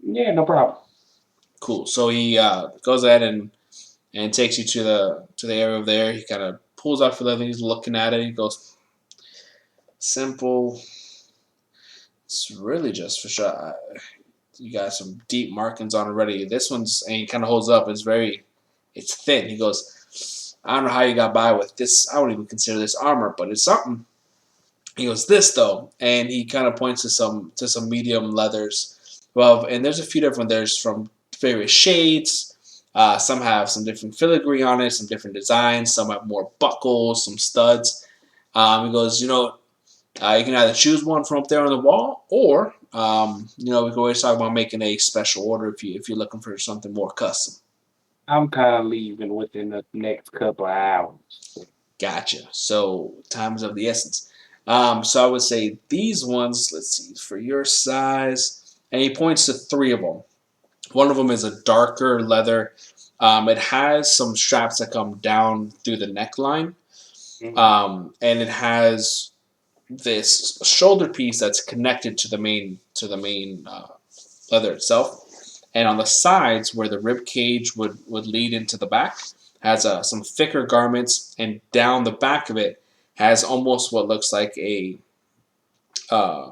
Yeah, no problem. Cool. So he goes ahead and takes you to the area over there. He kind of pulls off the leather. He's looking at it. He goes, simple. It's really just for sure. You got some deep markings on already. This one's, and he kind of holds up. It's thin. He goes, I don't know how you got by with this. I wouldn't even consider this armor, but it's something. He goes, this though, and he kind of points to some medium leathers. Well, and there's a few different. There's from various shades. Some have some different filigree on it, some different designs. Some have more buckles, some studs. He goes, you can either choose one from up there on the wall, or we can always talk about making a special order if you're looking for something more custom. I'm kind of leaving within the next couple of hours. Gotcha. So time is of the essence. So I would say these ones. Let's see for your size, and he points to three of them. One of them is a darker leather. It has some straps that come down through the neckline, Mhm. and it has this shoulder piece that's connected to the main leather itself. And on the sides, where the rib cage would lead into the back, has some thicker garments, and down the back of it has almost what looks uh,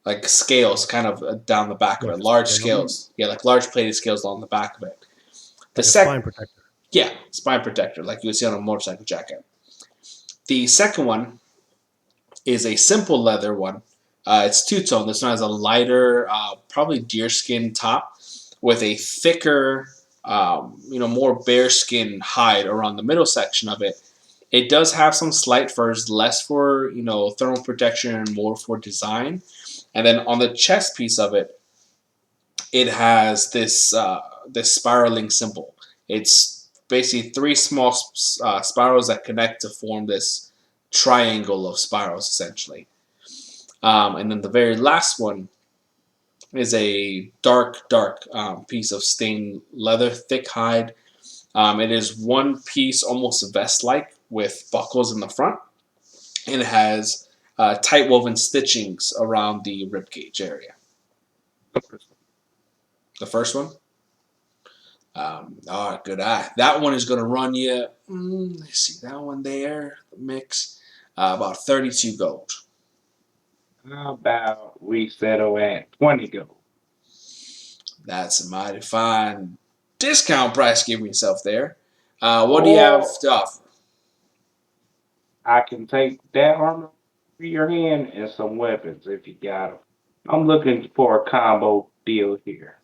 like scales, kind of down the back of Like it, a large scale, scales. Yeah, like large plated scales along the back of it. The like a spine second, protector. yeah, spine protector, like you would see on a motorcycle jacket. The second one is a simple leather one. It's two tone. This one has a lighter, probably deerskin top with a thicker, more bearskin hide around the middle section of it. It does have some slight furs, less for thermal protection and more for design. And then on the chest piece of it, it has this spiraling symbol. It's basically three small spirals that connect to form this triangle of spirals, essentially. And then the very last one is a dark piece of stained leather, thick hide. It is one piece, almost vest-like, with buckles in the front, and it has tight woven stitchings around the ribcage area. The first one, all right, good eye. That one is going to run you. Let's see, that one there, the mix, about 32 gold. How about we settle at 20 gold? That's a mighty fine discount price giving yourself there. What do you have Or to offer? I can take that armor for your hand and some weapons if you got them. I'm looking for a combo deal here.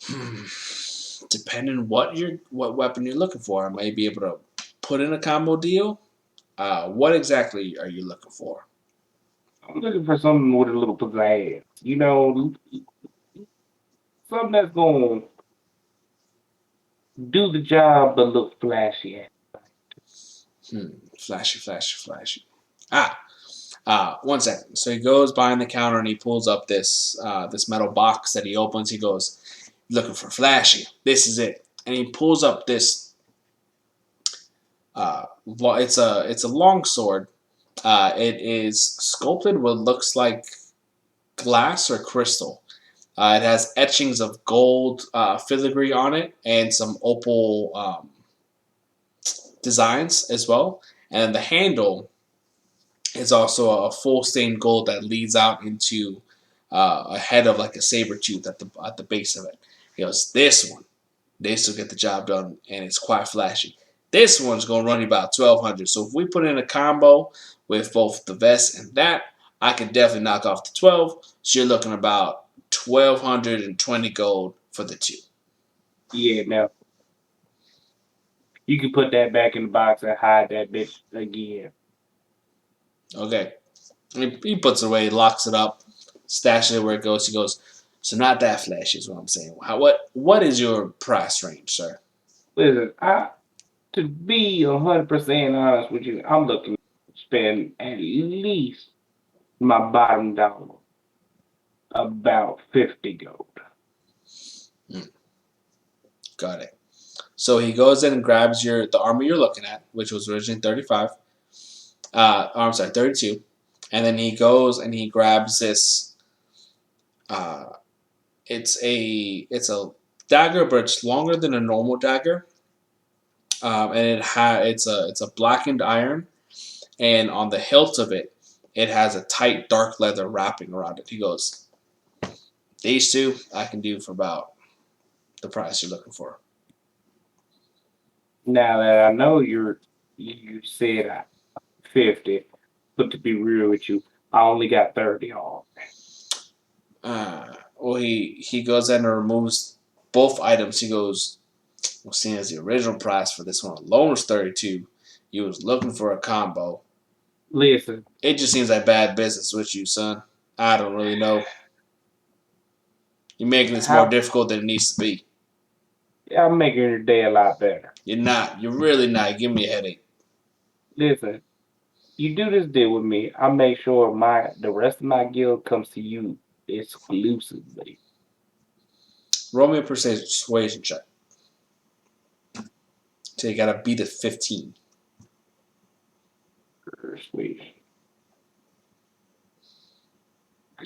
Hmm. Depending what weapon you're looking for, I may be able to put in a combo deal. What exactly are you looking for? I'm looking for something with a little pizzazz. Something that's going to do the job but look flashy. Flashy, flashy, flashy. Ah, One second. So he goes behind the counter and he pulls up this metal box that he opens. He goes, looking for flashy. This is it. And he pulls up this. It's a long sword. It is sculpted what looks like glass or crystal. It has etchings of gold filigree on it and some opal designs as well. And the handle is also a full stained gold that leads out into a head of like a saber tooth at the base of it. He goes, this one, this will get the job done, and it's quite flashy. This one's gonna run you about 1,200. So if we put in a combo with both the vest and that, I can definitely knock off the 12. So you're looking about 1,220 gold for the two. Yeah, now you can put that back in the box and hide that bitch again. Okay. He puts it away, locks it up, stashes it where it goes. He goes, so not that flashy is what I'm saying. What is your price range, sir? Listen, to be 100% honest with you, I'm looking to spend at least my bottom dollar about 50 gold. Got it. So he goes in and grabs the armor you're looking at, which was originally 35. I'm sorry, 32. And then he goes and he grabs this. It's a dagger, but it's longer than a normal dagger. And it's a blackened iron, and on the hilt of it, it has a tight dark leather wrapping around it. He goes, these two I can do for about the price you're looking for. Now that I know you said 50, but to be real with you, I only got 30 off. Well, he goes in and removes both items. He goes, well, seeing as the original price for this one alone was 32, you was looking for a combo. Listen, It just seems like bad business with you, son. I don't really know. You're making this more how difficult than it needs to be. I'm making your day a lot better. You're not. You're really not. Give me a headache. Listen, you do this deal with me, I make sure the rest of my guild comes to you exclusively. Roll me a persuasion check. So you gotta beat a 15. Sweet.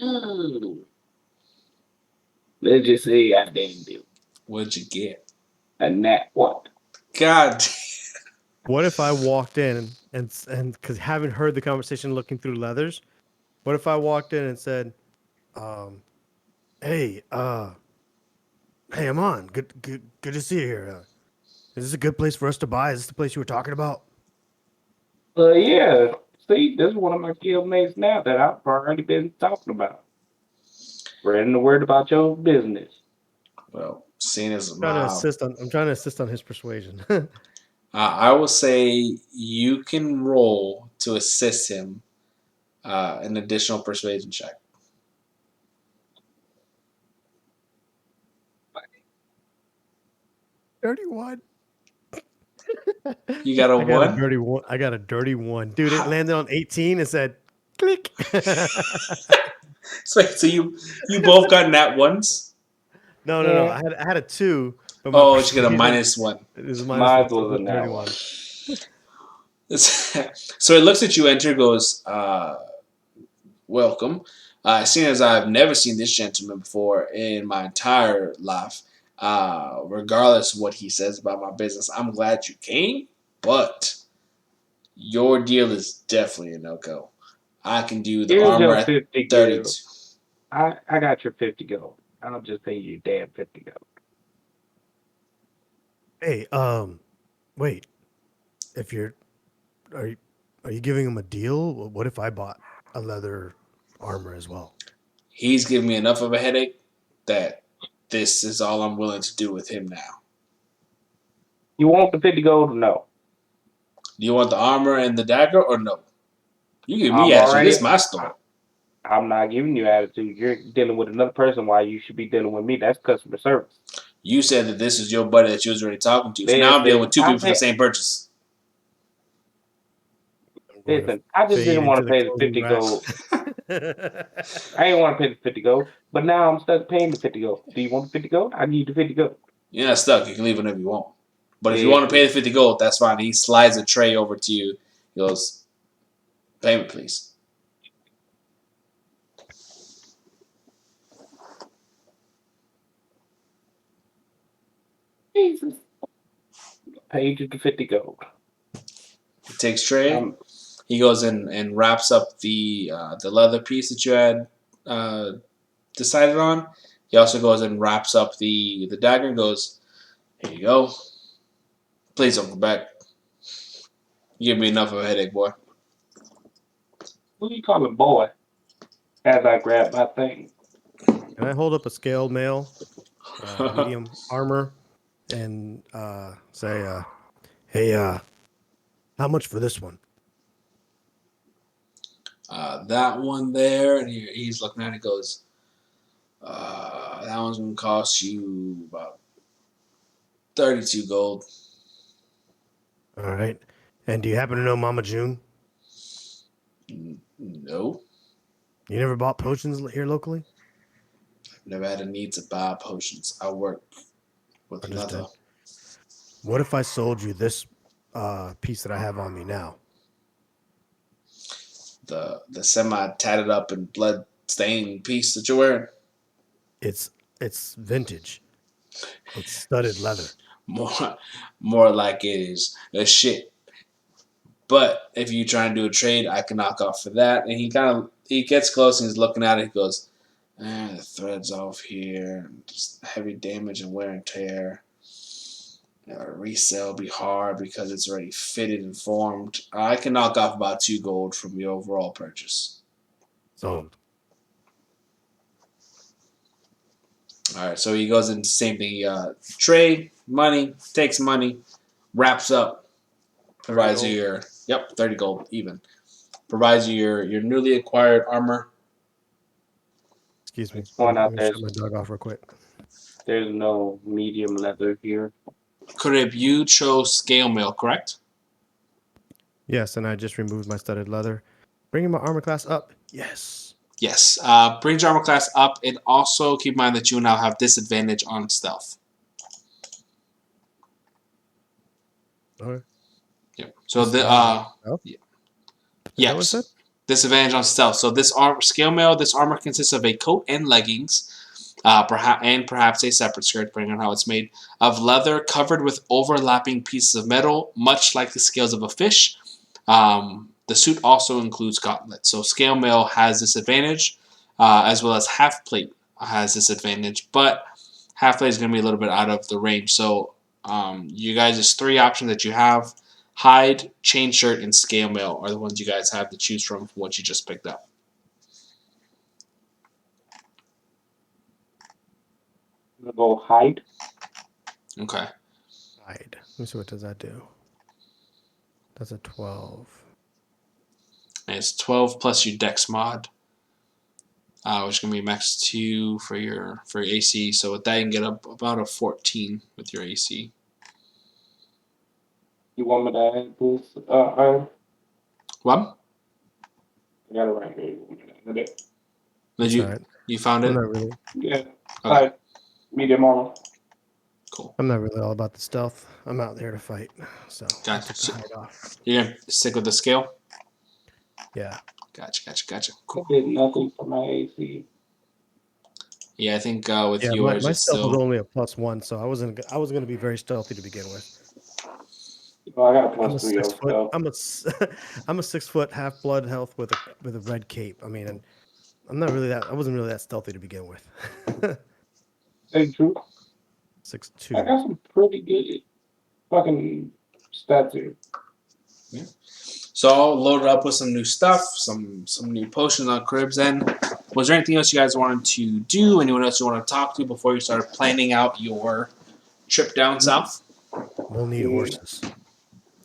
Mm. Let's just say I didn't do What'd you get? a nat what? God. What if I walked in and because having heard the conversation looking through leathers, what if I walked in and said, um, "Hey, hey, I'm on. Good to see you here. Is this a good place for us to buy? Is this the place you were talking about?" Yeah. See, this is one of my guild mates now that I've already been talking about. Spreading the word about your business. Well, seeing as I'm trying to assist on his persuasion. I will say you can roll to assist him an additional persuasion check. 31. You got a I got a one? dirty one. I got a dirty one, dude. It landed on 18 and said, "Click." So you both got nat ones? No. Yeah, I had a 2, but my Oh, you got a persuasion minus one. is a -1. mine So it was was a a nat dirty one. one. So it looks at you enter, goes, welcome. Seeing as I've never seen this gentleman before in my entire life, regardless of what he says about my business, I'm glad you came, but your deal is definitely a no-go. I can do the Here's armor your at 50 32. gold. I got your 50 gold. I'll just pay you damn 50 gold. Hey, wait. If you're are you are you giving him a deal? What if I bought a leather armor as well? He's giving me enough of a headache that this is all I'm willing to do with him now. You want the 50 gold or no? Do you want the armor and the dagger or no? You give me I'm attitude. This already is my store. I'm not giving you attitude. You're dealing with another person while you should be dealing with me. That's customer service. You said that this is your buddy that you was already talking to. So now I'm dealing Listen, with two people for the same purchase. Or to Listen, I just fade didn't want into to the pay the closing 50 grass. gold. I didn't want to pay the 50 gold, but now I'm stuck paying the 50 gold. Do you want the 50 gold? I need the 50 gold. You're not stuck. You can leave whenever you want. But if you Yeah, want to pay the 50 gold, that's fine. He slides a tray over to you. He goes, payment, please. Jesus. Paid you the 50 gold. He takes tray. Um, He goes in and wraps up the leather piece that you had decided on. He also goes and wraps up the dagger and goes, here you go. Please don't go back. You give me enough of a headache, boy. what do you call a boy? As I grab my thing. Can I hold up a scaled mail, medium armor, and say, "Hey, how much for this one?" That one there, and he's looking at it and goes, that one's going to cost you about 32 gold. All right. And do you happen to know Mama June? No. You never bought potions here locally? Never had a need to buy potions. I work with leather. Understood. What if I sold you this piece that I have on me now? The semi tatted up and blood stained piece that you're wearing? It's vintage. It's studded leather. More more like it is a shit. But if you try and do a trade, I can knock off for that. And he gets close and he's looking at it. He goes, the thread's off here, just heavy damage and wear and tear. Resale be hard because it's already fitted and formed. I can knock off about 2 gold from your overall purchase. Sold. All right, so he goes into the same thing. Trade money, takes money, wraps up, provides you your 30 gold even. Provides you your newly acquired armor. Excuse me. Let's point I'm out gonna shut my dog off real quick. there's no medium leather here. Crib, you chose scale mail, correct? Yes, and I just removed my studded leather, bringing my armor class up. Yes. Yes. Brings your armor class up, and also keep in mind that you now have disadvantage on stealth. Okay. Yep. So yes, disadvantage on stealth. So this scale mail, this armor consists of a coat and leggings, perhaps a separate skirt, depending on how it's made, of leather covered with overlapping pieces of metal, much like the scales of a fish. The suit also includes gauntlets. So scale mail has this advantage, as well as half plate has this advantage, but half plate is going to be a little bit out of the range. So you guys' 3 options that you have: hide, chain shirt, and scale mail are the ones you guys have to choose from what you just picked up. I'm gonna go hide. Okay. Hide. Let me see, what does that do? That's a 12. And it's 12 plus your dex mod, which is going to be max 2 for your AC. So with that, you can get up about a 14 with your AC. You want me to add this? What? I got it right here. Okay. Did It's you all right. you found I'm it? not really. Yeah. Okay. Hide. Medium armor. Cool. I'm not really all about the stealth. I'm out there to fight, so I Gotcha. took the hide off. You're going to stick with the scale? Yeah. Gotcha. I Cool. did nothing for my AC. Yeah, I think with Yeah, yours, my it's stealth was still. only a +1, so I was gonna be very stealthy to begin with. Well, I got a I'm a +3 six of foot. stuff. I'm a 6 foot half blood health with a red cape. I mean, and I'm not really that. I wasn't really that stealthy to begin with. Hey, Drew, I 6'2". got some pretty good fucking stats here. Yeah. So I'll load it up with some new stuff, some new potions on Crib's end. Was there anything else you guys wanted to do? Anyone else you want to talk to before you started planning out your trip down south? We'll need Yeah. horses,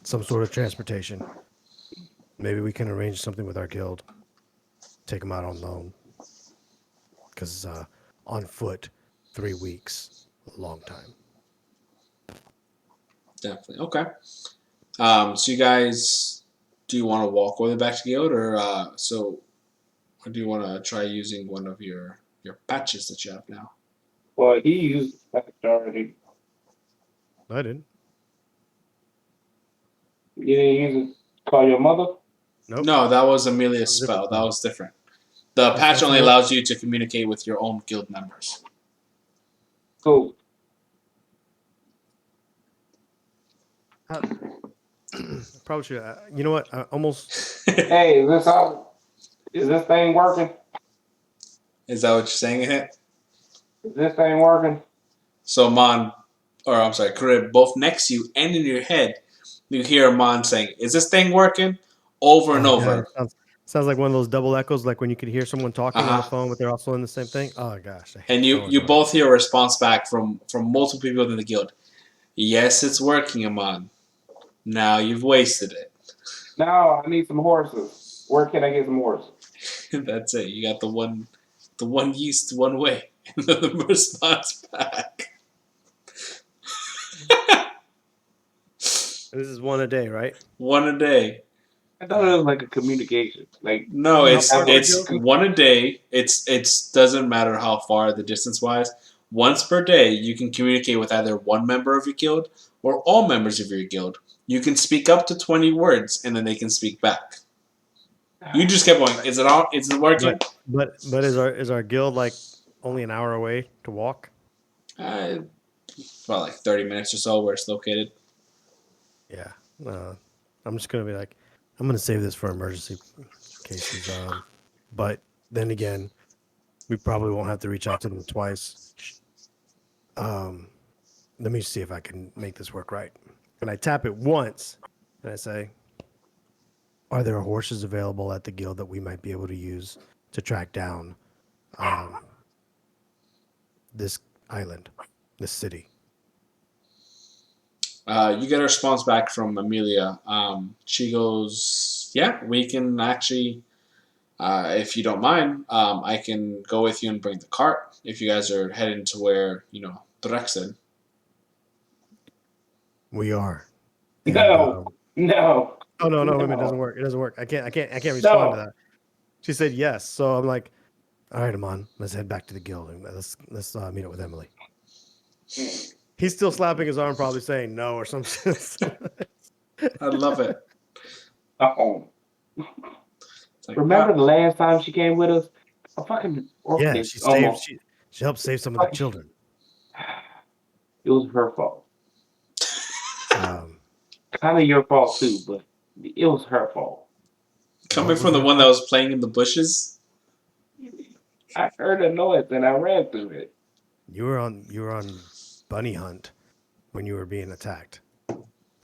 some sort of transportation. Maybe we can arrange something with our guild. Take them out on loan. Because on foot, 3 weeks, a long time. Definitely. Okay. So you guys Do you want to walk all the way back to the guild, or do you want to try using one of your patches that you have now? Well, he used the patch already. I didn't. You didn't use it. Call your mother. Nope. No, that was That Amelia's was a different spell. That spell. was different. The patch That's only more. allows you to communicate with your own guild members. Cool. I probably should. You know what? I almost. Hey, is this how? Is this thing working? Is that what you're saying, Hit? Is this thing working? So Mon, or I'm sorry, Karib, both next to you and in your head, you hear Mon saying, "Is this thing working?" Over and Oh god, it over. sounds like one of those double echoes, like when you could hear someone Uh talking on the huh. phone, but they're also in the same thing. Oh gosh, And so you annoying. both hear a response back from multiple people within the guild. Yes, it's working, Amon. Now you've wasted it. No, I need some horses. Where can I get some horses? That's it. You got the one yeast one way, and then the response back. This is one a day, right? One a day. I thought it was like a communication. Like No, How it's far is have the a it's guild? one a day. It's doesn't matter how far the distance wise. Once per day, you can communicate with either one member of your guild or all members of your guild. You can speak up to 20 words, and then they can speak back. You just kept going. Is it all? Is it working? But is our guild like only an hour away to walk? Uh, about like 30 minutes or so where it's located. Yeah. I'm just gonna be like, I'm gonna save this for emergency cases. But then again, we probably won't have to reach out to them twice. Um, let me see if I can make this work right. And I tap it once, and I say, "Are there horses available at the guild that we might be able to use to track down um, this island, this city?" You get a response back from Amelia. She goes, "Yeah, we can actually, if you don't mind, I can go with you and bring the cart if you guys are heading to where Drexen." We are. And no, no, oh no, wait a minute, it doesn't no, work. It doesn't work. I can't respond to no. that. She said yes, so I'm like, all right, Amon, let's head back to the guild and let's meet up with Emily. He's still slapping his arm, probably saying no or something. I love it. Oh, It's like, remember the last time she came with us? A fucking Yeah, orphanage she saved. almost. She helped save some of the Fucking, children. it was her fault. Um, Kind of your fault too, but it was her fault. coming what from was the her one that fault? was playing in the bushes. I heard a noise and I ran through it. You were on bunny hunt when you were being attacked. I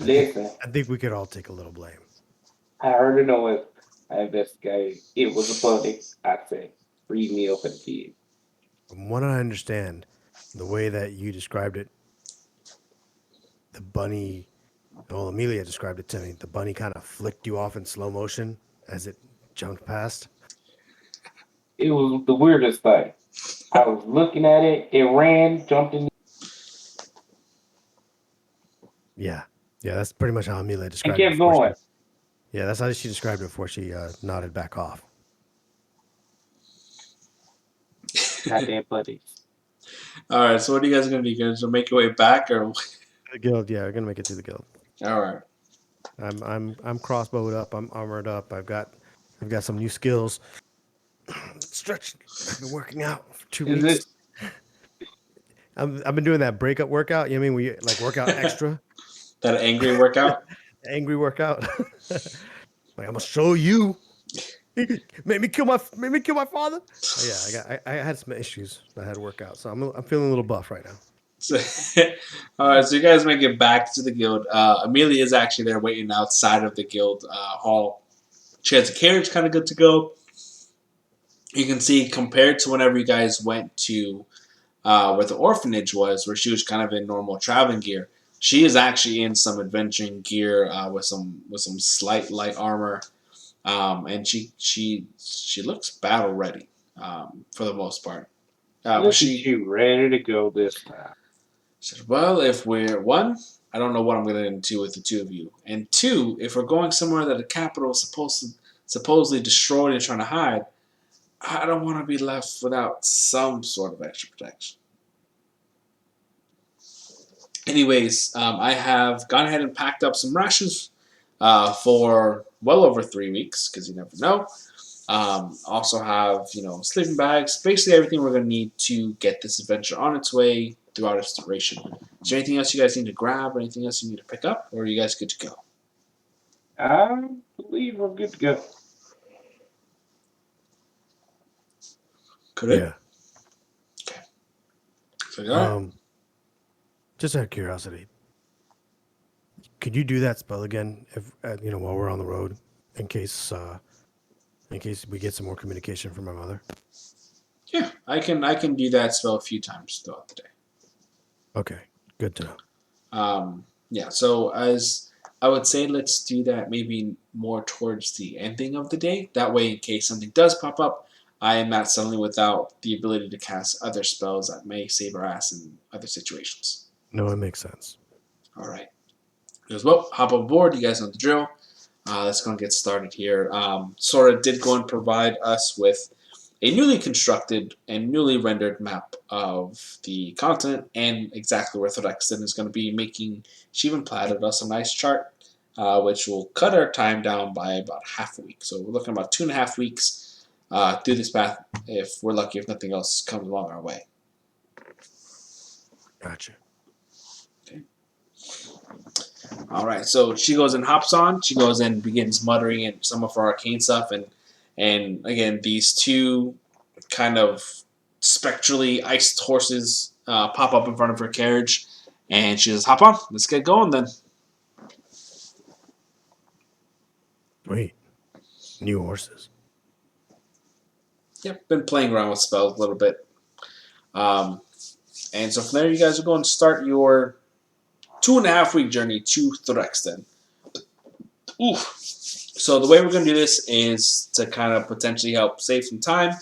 think Listen, I think we could all take a little blame. I heard a noise. I investigated. It was a bunny. I said, free meal for the kid. From what I understand, the way that you described it, the bunny, well, Amelia described it to me. The bunny kind of flicked you off in slow motion as it jumped past. It was the weirdest thing. I was looking at it. It ran, jumped in, Yeah, yeah, that's pretty much how Amelia and described it kept before going. she. Yeah, that's how she described it before she nodded back off. Goddamn buddy. All right, so what are you guys gonna do? You guys gonna make your way back, or The guild, yeah, we're gonna make it to the guild. all right? I'm crossbowed up. I'm armored up. I've got some new skills. Stretch. I've been working out for two Is it? weeks. I've been doing that breakup workout. You know what I mean? We like work out extra, That angry workout. angry workout. Like I'm gonna show you. Make me kill my father. Oh, yeah, I had some issues. I had to work out, so I'm feeling a little buff right now. So, all right, so you guys make it back to the guild. Amelia is actually there waiting outside of the guild hall. She has a carriage kind of good to go. You can see compared to whenever you guys went to where the orphanage was, where she was kind of in normal traveling gear. She is actually in some adventuring gear with some slight light armor, and she looks battle ready for the most part. But Look at she you, ready to go this time. said, "Well, if we're one, I don't know what I'm going to get into with the two of you. And two, if we're going somewhere that the capital is supposedly destroyed and trying to hide, I don't want to be left without some sort of extra protection. Anyways, I have gone ahead and packed up some rations for well over 3 weeks because you never know. Also have sleeping bags, basically everything we're gonna need to get this adventure on its way throughout its duration. Is there anything else you guys need to grab, or anything else you need to pick up, or are you guys good to go? I believe we're good to go. Correct. Yeah. Okay. So you got it? Just out of curiosity, could you do that spell again if while we're on the road, in case we get some more communication from my mother? Yeah, I can do that spell a few times throughout the day. Okay, good to know. Yeah, so as I would say, let's do that maybe more towards the ending of the day. That way, in case something does pop up, I am not suddenly without the ability to cast other spells that may save our ass in other situations. No, it makes sense. All right. As well, hop on board. You guys know the drill. Let's go and get started here. Sora did go and provide us with a newly constructed and newly rendered map of the continent and exactly where Thorexton is going to be making. She even platted us a nice chart, which will cut our time down by about half a week. So we're looking at about 2.5 weeks through this path, if we're lucky, if nothing else comes along our way. Gotcha. Okay. All right, so she goes and hops on. She goes and begins muttering in some of her arcane stuff, and again, these two kind of spectrally iced horses pop up in front of her carriage, and she says, "Hop on, let's get going then." Wait, new horses. Yep, been playing around with spells a little bit, and so from there, you guys are going to start your 2.5 week journey to Thorexton. Oof. So the way we're going to do this is to kind of potentially help save some time,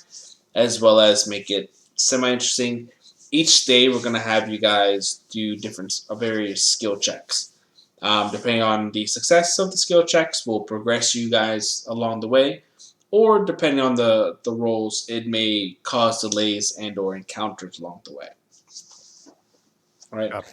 as well as make it semi-interesting. Each day, we're going to have you guys do various skill checks. Depending on the success of the skill checks, we'll progress you guys along the way, or depending on the rolls, it may cause delays and or encounters along the way. All right. Copy.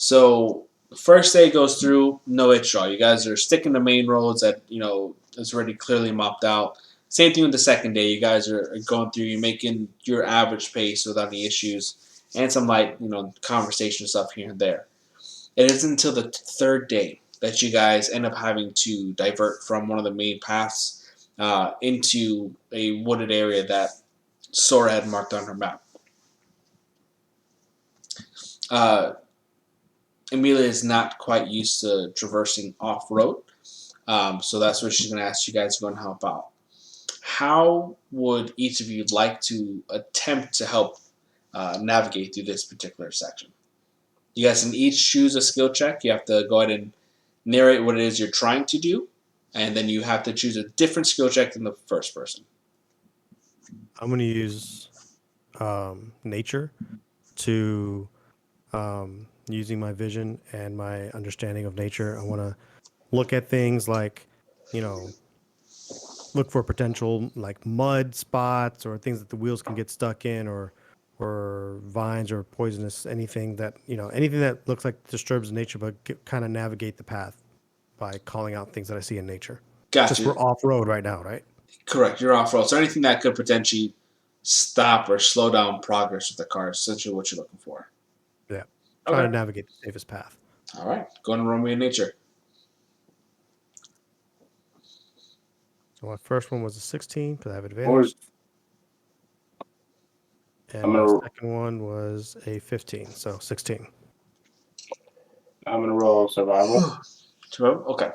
So the first day goes through, no itch at all. You guys are sticking to main roads that is already clearly mapped out. Same thing with the second day. You guys are going through. You're making your average pace without any issues, and some light conversation stuff here and there. It isn't until the third day that you guys end up having to divert from one of the main paths into a wooded area that Sora had marked on her map. Amelia is not quite used to traversing off-road, so that's where she's going to ask you guys to go and help out. How would each of you like to attempt to help navigate through this particular section? You guys can each choose a skill check. You have to go ahead and narrate what it is you're trying to do, and then you have to choose a different skill check than the first person. I'm going to use nature to using my vision and my understanding of nature. I want to look at things like, look for potential like mud spots or things that the wheels can get stuck in, or vines or poisonous, anything that looks like disturbs nature, but kind of navigate the path by calling out things that I see in nature. Gotcha. Because we're off road right now, right? Correct. You're off road. So anything that could potentially stop or slow down progress with the car is essentially what you're looking for. Yeah. Trying to navigate the safest path. All right. Go and roll me in nature. So my first one was a 16 because I have advantage. And my second one was a 15, so 16. I'm gonna roll survival. Survival? Okay.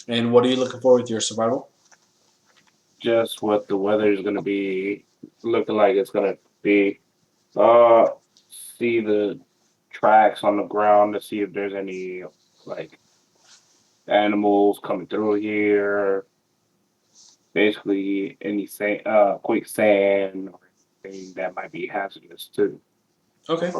And what are you looking for with your survival? Just what the weather is gonna be looking like. It's gonna be. See the tracks on the ground to see if there's any like animals coming through here. Basically, any quicksand or anything that might be hazardous too. Okay.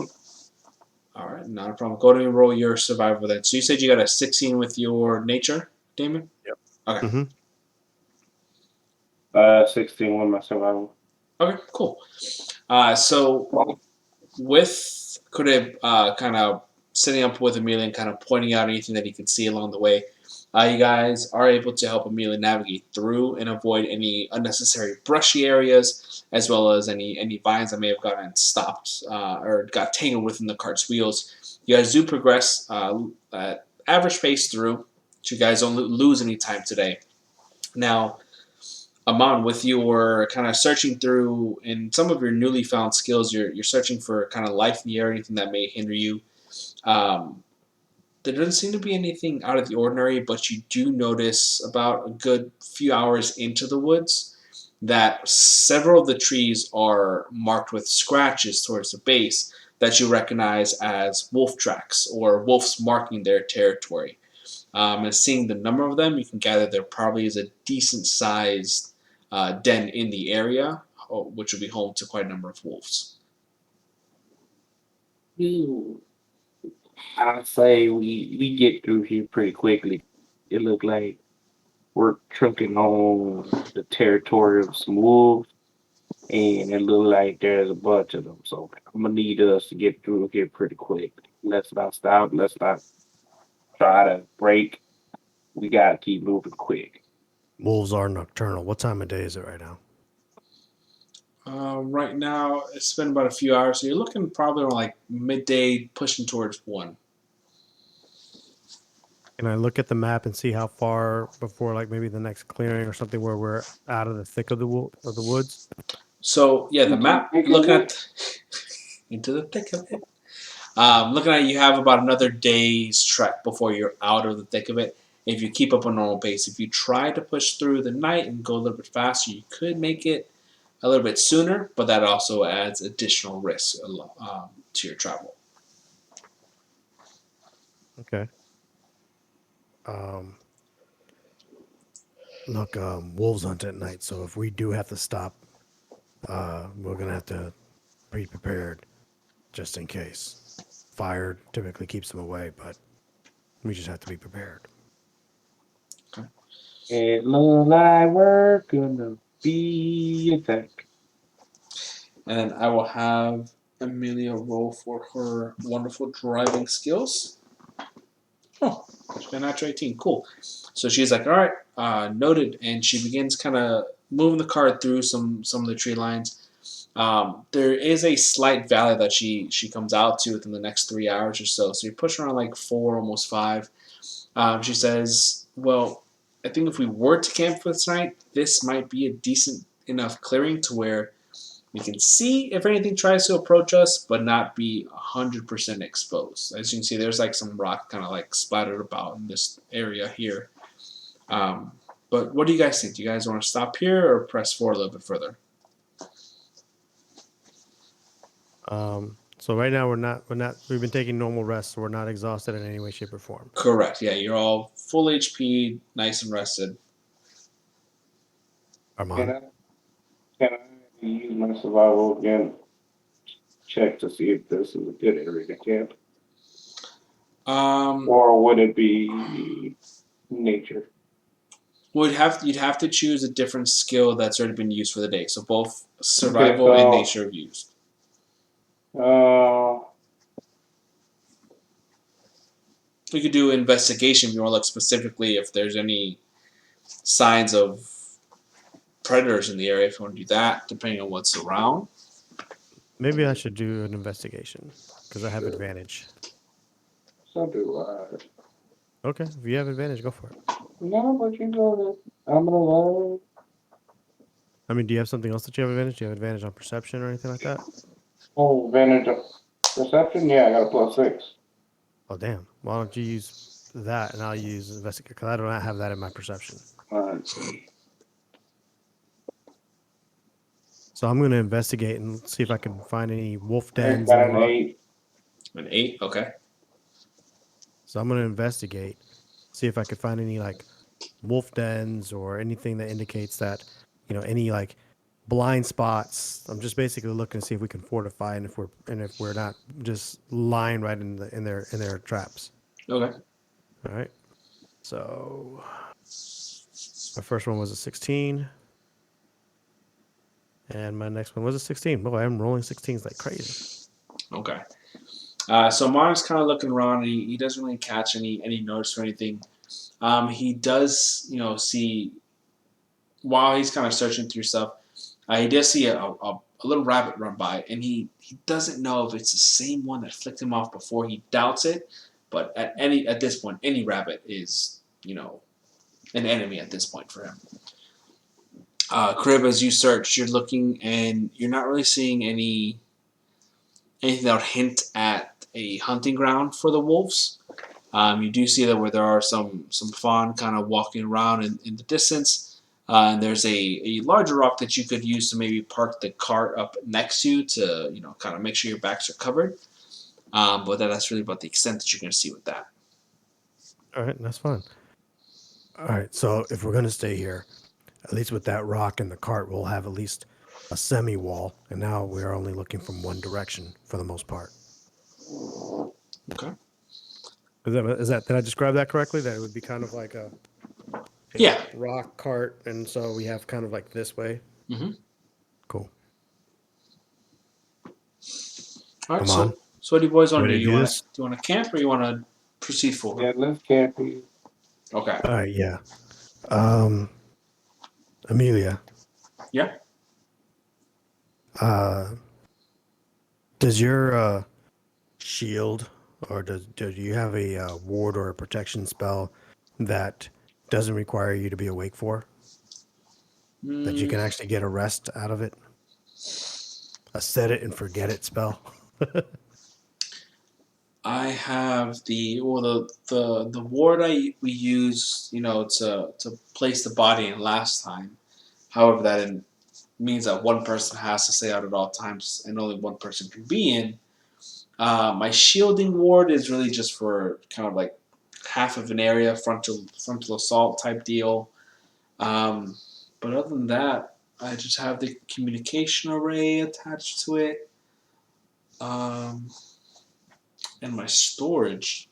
All right, not a problem. Go ahead and roll your survival then. So you said you got a 16 with your nature, Damon? Yep. Okay. Mm-hmm. 16 with my survival. Okay, cool. So with Kurib kind of sitting up with Amelia and kind of pointing out anything that he can see along the way, you guys are able to help Amelia navigate through and avoid any unnecessary brushy areas, as well as any vines that may have gotten stopped or got tangled within the cart's wheels. You guys do progress at average pace through, so you guys don't lose any time today. Now, Amon, with your kind of searching through and some of your newly found skills, you're searching for kind of life in the air, anything that may hinder you. Um, there doesn't seem to be anything out of the ordinary, but you do notice about a good few hours into the woods that several of the trees are marked with scratches towards the base that you recognize as wolf tracks or wolves marking their territory. And seeing the number of them, you can gather there probably is a decent sized den in the area, which would be home to quite a number of wolves. Ooh, I say we get through here pretty quickly. It looked like we're trucking on the territory of some wolves, and it looked like there's a bunch of them. So I'm gonna need us to get through here pretty quick. Let's not stop. Let's not try to break. We gotta keep moving quick. Wolves are nocturnal. What time of day is it right now? Right now, it's been about a few hours, so you're looking probably around like midday, pushing towards 1. Can I look at the map and see how far before, like maybe the next clearing or something, where we're out of the thick of the woods? So, yeah, the Into the map, thick of looking it. at into the thick of it. Looking at it, you have about another day's trek before you're out of the thick of it. If you keep up a normal pace, if you try to push through the night and go a little bit faster, you could make it a little bit sooner, but that also adds additional risk to your travel. Okay. Um, Look, wolves hunt at night, so if we do have to stop, we're gonna have to be prepared just in case. Fire typically keeps them away, but we just have to be prepared. Okay. It look like we're gonna be attacked. And I will have Amelia roll for her wonderful driving skills. Oh, she got a natural 18. Cool. So she's like, all right, noted. And she begins kind of moving the car through some of the tree lines. There is a slight valley that she comes out to within the next 3 hours or so. So you're pushing around like 4, almost 5. She says, well, I think if we were to camp for tonight, this might be a decent enough clearing to where we can see if anything tries to approach us, but not be 100% exposed. As you can see, there's like some rock kind of like splattered about in this area here. Um, but what do you guys think? Do you guys want to stop here or press forward a little bit further? So right now we've been taking normal rest, so we're not exhausted in any way, shape, or form. Correct. Yeah, you're all full HP, nice and rested. Can Armand. I can I use my survival again? Check to see if this is a good area to camp, Um, or would it be nature? you'd have to choose a different skill that's already been used for the day. So both Okay, survival and so nature have used. uh, We could do investigation if you want to look specifically if there's any signs of predators in the area. If you want to do that, depending on what's around. Maybe I should do an investigation because I have sure. advantage. So do I. Okay, if you have advantage, go for it. No, but you go. I'm gonna learn. I mean, do you have something else that you have advantage? Do you have advantage on perception or anything like that? Oh, advantage of perception. Yeah, I got a +6. Oh, damn. Why don't you use that and I'll use investigate because I do not have that in my perception. Alright. So I'm going to investigate and see if I can find any wolf I dens and got an any. 8. An 8, okay. So I'm going to investigate, see if I could find any like wolf dens or anything that indicates that, any like blind spots. I'm just basically looking to see if we can fortify and if we're not just lying right in their traps. Okay. All right. So my first one was a 16, and my next one was a 16. Boy, I'm rolling 16s like crazy. Okay. So Mark's kind of looking around. And he doesn't really catch any notice or anything. He does, see while he's kind of searching through stuff. He does see a little rabbit run by, and he doesn't know if it's the same one that flicked him off before. He doubts it, but at this point, any rabbit is an enemy at this point for him. Crib, as you search, you're looking and you're not really seeing anything that would hint at a hunting ground for the wolves. You do see that where there are some fawn kind of walking around in the distance. And there's a larger rock that you could use to maybe park the cart up next to kind of make sure your backs are covered. But that's really about the extent that you're going to see with that. All right, that's fine. All right, so if we're going to stay here, at least with that rock and the cart, we'll have at least a semi-wall, and now we're only looking from one direction for the most part. Okay. Is that did I describe that correctly? That it would be kind of like a Yeah. rock cart, and so we have kind of like this way. Mm-hmm. Cool. All right. Come on. So what do you boys want to Ready do? to do this? Do you want to camp or you want to proceed forward? Yeah, let's camp here. Okay. All right, yeah. Amelia, Yeah. does your shield or do you have a ward or a protection spell that doesn't require you to be awake for? That you can actually get a rest out of it? A set it and forget it spell? I have the ward we used to place the body in last time. However, means that one person has to stay out at all times and only one person can be in. My shielding ward is really just for kind of like half of an area, frontal assault type deal. But other than that, I just have the communication array attached to it. And my storage.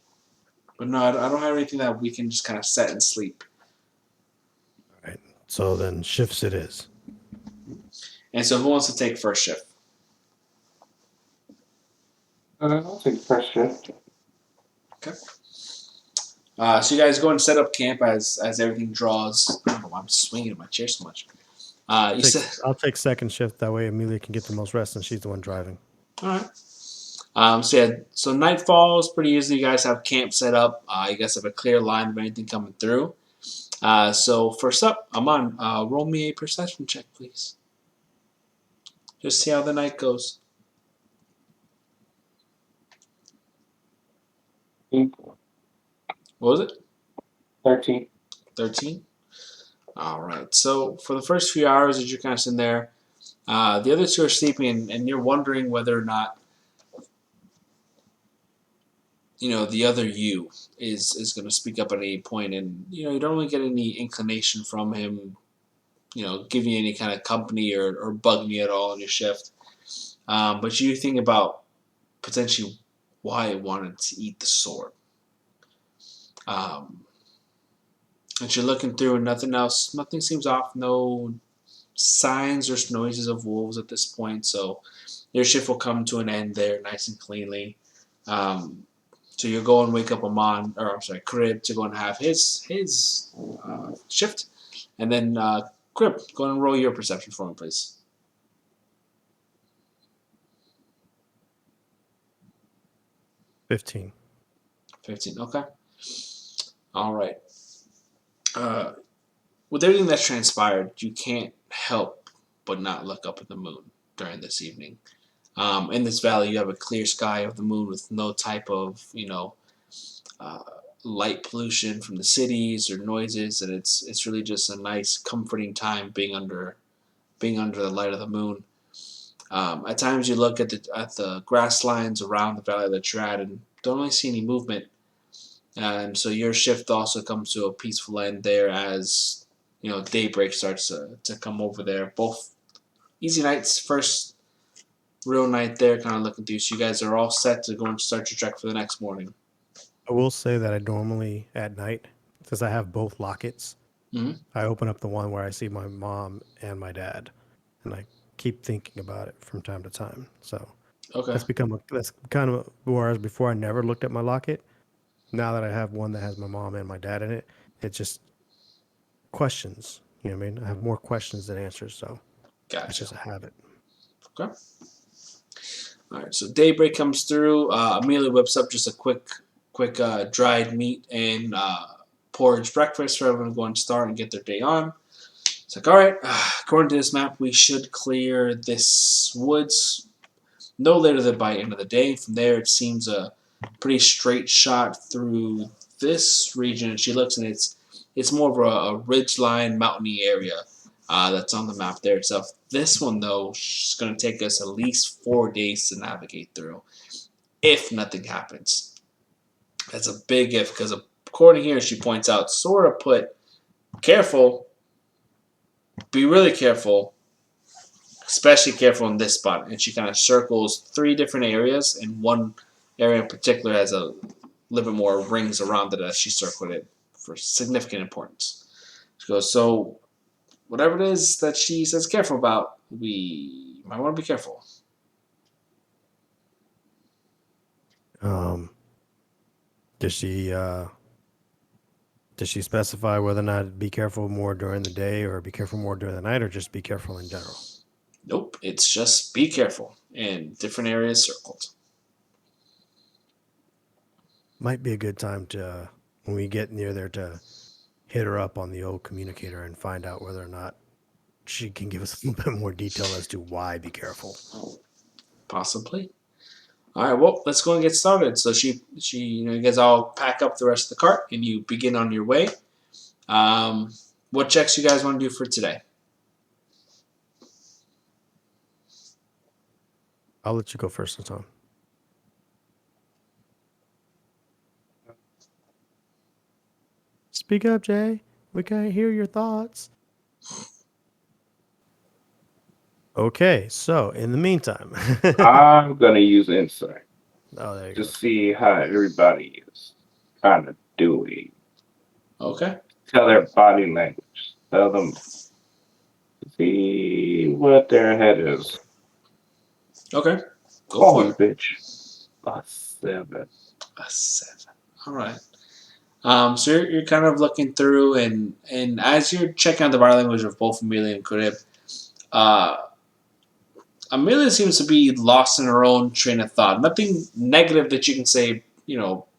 But no, I don't have anything that we can just kind of set and sleep. All right. So then shifts it is. And so who wants to take first shift? I'll take first shift. Okay. So you guys go and set up camp as everything draws. I don't know why I'm swinging my chair so much. I'll take second shift. That way Amelia can get the most rest and she's the one driving. All right. So night falls pretty easily. You guys have camp set up. You guys have a clear line of anything coming through. So first up, Aman, roll me a perception check, please. Just see how the night goes. 13. What was it? 13. 13? All right. So for the first few hours as you're kind of sitting there, the other two are sleeping, and you're wondering whether or not the other you is going to speak up at any point, and you don't really get any inclination from him, giving you any kind of company or bugging you at all on your shift. But you think about potentially why it wanted to eat the sword. And you're looking through and nothing seems off, no signs or noises of wolves at this point, so your shift will come to an end there nice and cleanly. So you'll go and wake up Crib to go and have his shift, and then Crib, go and roll your perception for him, please. 15. 15, okay. All right. With everything that's transpired, you can't help but not look up at the moon during this evening. In this valley, you have a clear sky of the moon with no type of, light pollution from the cities or noises, and it's really just a nice, comforting time being under the light of the moon. At times, you look at the grass lines around the valley that you're at, and don't really see any movement. And so your shift also comes to a peaceful end there as daybreak starts to come over there, both easy nights. First real night there, kind of looking through. So you guys are all set to go and start your trek for the next morning. I will say that I normally at night, since I have both lockets, Hmm. I open up the one where I see my mom and my dad, and I keep thinking about it from time to time. So Okay, that's kind of, whereas before I never looked at my locket. Now that I have one that has my mom and my dad in it, it's just questions. You know what I mean? I have more questions than answers, so that's gotcha. just a habit. Okay. All right. So daybreak comes through. Amelia whips up just a quick dried meat and porridge breakfast for everyone to go and start and get their day on. It's like, all right. According to this map, we should clear this woods no later than by end of the day. From there, it seems a pretty straight shot through this region. And she looks, and it's more of a ridgeline, mountainy area that's on the map there itself. This one, though, is going to take us at least 4 days to navigate through, if nothing happens. That's a big if, because according here, she points out, sort of put careful, be really careful, especially careful in this spot. And she kind of circles 3 different areas, and one area in particular has a little bit more rings around it as she circled it for significant importance. She goes, so whatever it is that she says careful about, we might want to be careful. Um, does she specify whether or not be careful more during the day or be careful more during the night or just be careful in general? Nope, it's just be careful in different areas circled. Might be a good time to when we get near there to hit her up on the old communicator and find out whether or not she can give us a little bit more detail as to why be careful. Possibly. All right, well, let's go and get started. So you guys all pack up the rest of the cart and you begin on your way. Um, what checks you guys want to do for today? I'll let you go first this time. Speak up, Jay. We can't hear your thoughts. Okay, so in the meantime, I'm gonna use insight oh, there you to go. see how everybody is kind of doing. Okay. Tell their body language. Tell them see what their head is. Okay. Go Call for me, it. bitch. A 7. A 7. All right. So you're kind of looking through, and as you're checking out the body language of both Amelia and Karib, uh, Amelia seems to be lost in her own train of thought. Nothing negative that you can say,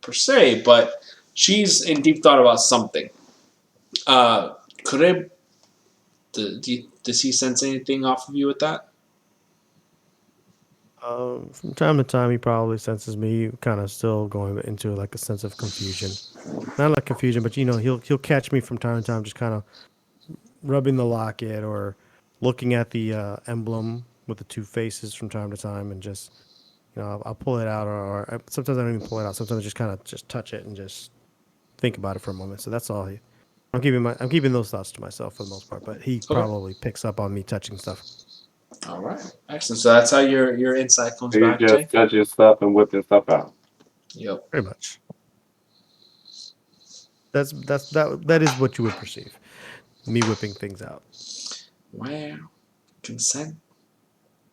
per se, but she's in deep thought about something. Karib, does he sense anything off of you with that? From time to time, he probably senses me kind of still going into like a sense of confusion. Not like confusion, but he'll catch me from time to time, just kind of rubbing the locket or looking at the emblem with the two faces from time to time, and just I'll pull it out, or sometimes I don't even pull it out. Sometimes I just kind of just touch it and just think about it for a moment. So that's all. I'm keeping those thoughts to myself for the most part, but he Okay. probably picks up on me touching stuff. All right. Excellent. So that's how your insight comes So you're back, Jay? just touching stuff and whipping stuff out. Yep. Very much. That is what you would perceive. Me whipping things out. Wow. Consent.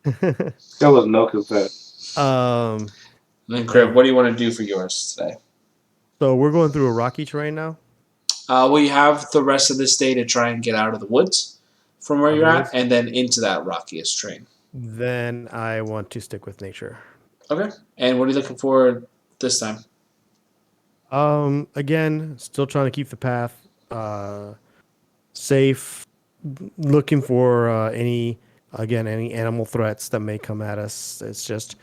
There was no consent. And then, Crib, Man. what do you want to do for yours today? So we're going through a rocky terrain now. We have the rest of this day to try and get out of the woods from where Out of you're the at, woods. and then into that rockiest terrain. Then I want to stick with nature. Okay. And what are you looking for this time? Again, still trying to keep the path safe. Looking for any animal threats that may come at us. It's just,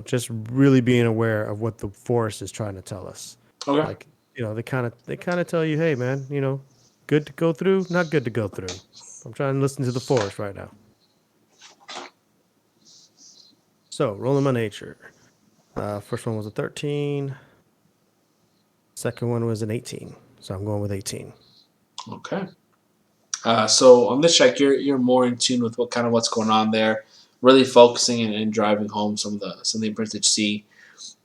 just really being aware of what the forest is trying to tell us. Okay. Like, they kind of tell you, hey, man, good to go through, not good to go through. I'm trying to listen to the forest right now. So, rolling my nature. First one was a 13. Second one was an 18. So I'm going with 18. Okay. So on this check, you're more in tune with what's going on there, really focusing and driving home some of the imprints that you see,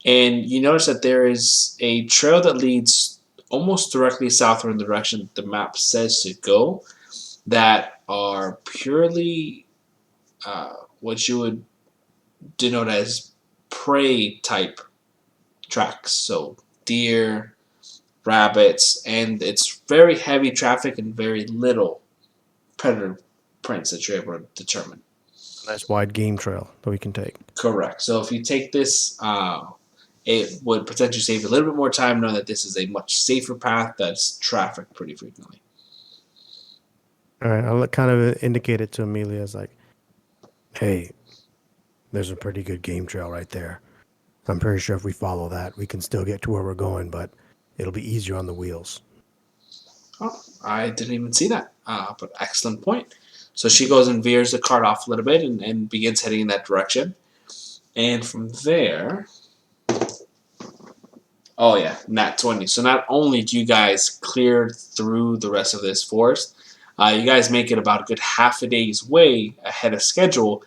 and you notice that there is a trail that leads almost directly southward in the direction the map says to go. That are purely what you would denote as prey type tracks. So deer, rabbits, and it's very heavy traffic and very little predator prints that you're able to determine. A nice wide game trail that we can take. Correct. So if you take this, it would potentially save you a little bit more time knowing that this is a much safer path that's trafficked pretty frequently. All right, I'll kind of indicate it to Amelia as like, hey, there's a pretty good game trail right there. I'm pretty sure if we follow that, we can still get to where we're going, but it'll be easier on the wheels. Oh, I didn't even see that. But excellent point. So she goes and veers the cart off a little bit and begins heading in that direction. And from there, oh yeah, nat 20. So not only do you guys clear through the rest of this forest, you guys make it about a good half a day's way ahead of schedule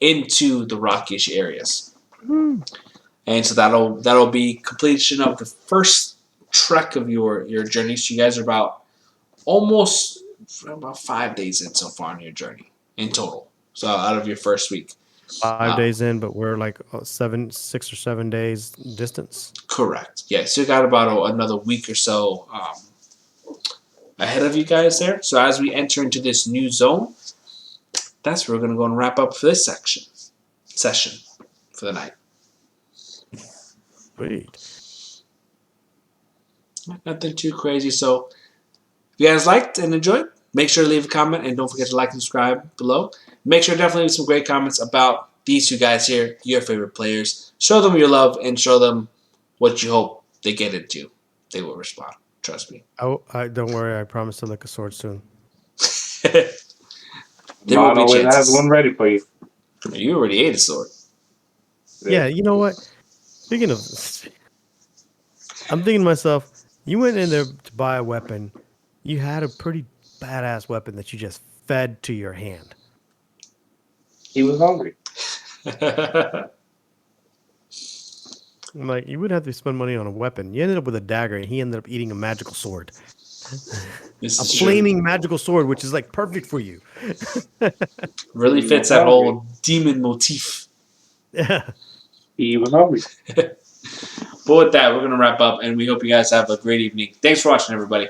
into the rockish areas. And so that'll be completion of the first trek of your journey. So you guys are about 5 days in so far on your journey in total. So out of your first week. 5 days in, but we're like 6 or 7 days distance. Correct. Yeah, so you got about another week or so ahead of you guys there. So as we enter into this new zone, that's where we're going to go and wrap up for this session for the night. Sweet. Nothing too crazy. So if you guys liked and enjoyed, make sure to leave a comment and don't forget to like and subscribe below. Make sure to definitely leave some great comments about these two guys here, your favorite players. Show them your love and show them what you hope they get into. They will respond. Trust me. Oh, don't worry. I promise to lick a sword soon. There Mom will be always has chances. one ready for you. You already ate a sword. Yeah, you know what? Speaking of, I'm thinking to myself, you went in there to buy a weapon. You had a pretty badass weapon that you just fed to your hand. He was hungry. I'm like, you would have to spend money on a weapon. You ended up with a dagger, and he ended up eating a magical sword. This A is flaming magical sword, which is like perfect for you. really fits that whole demon motif. Yeah. He was hungry. But with that, we're going to wrap up, and we hope you guys have a great evening. Thanks for watching, everybody.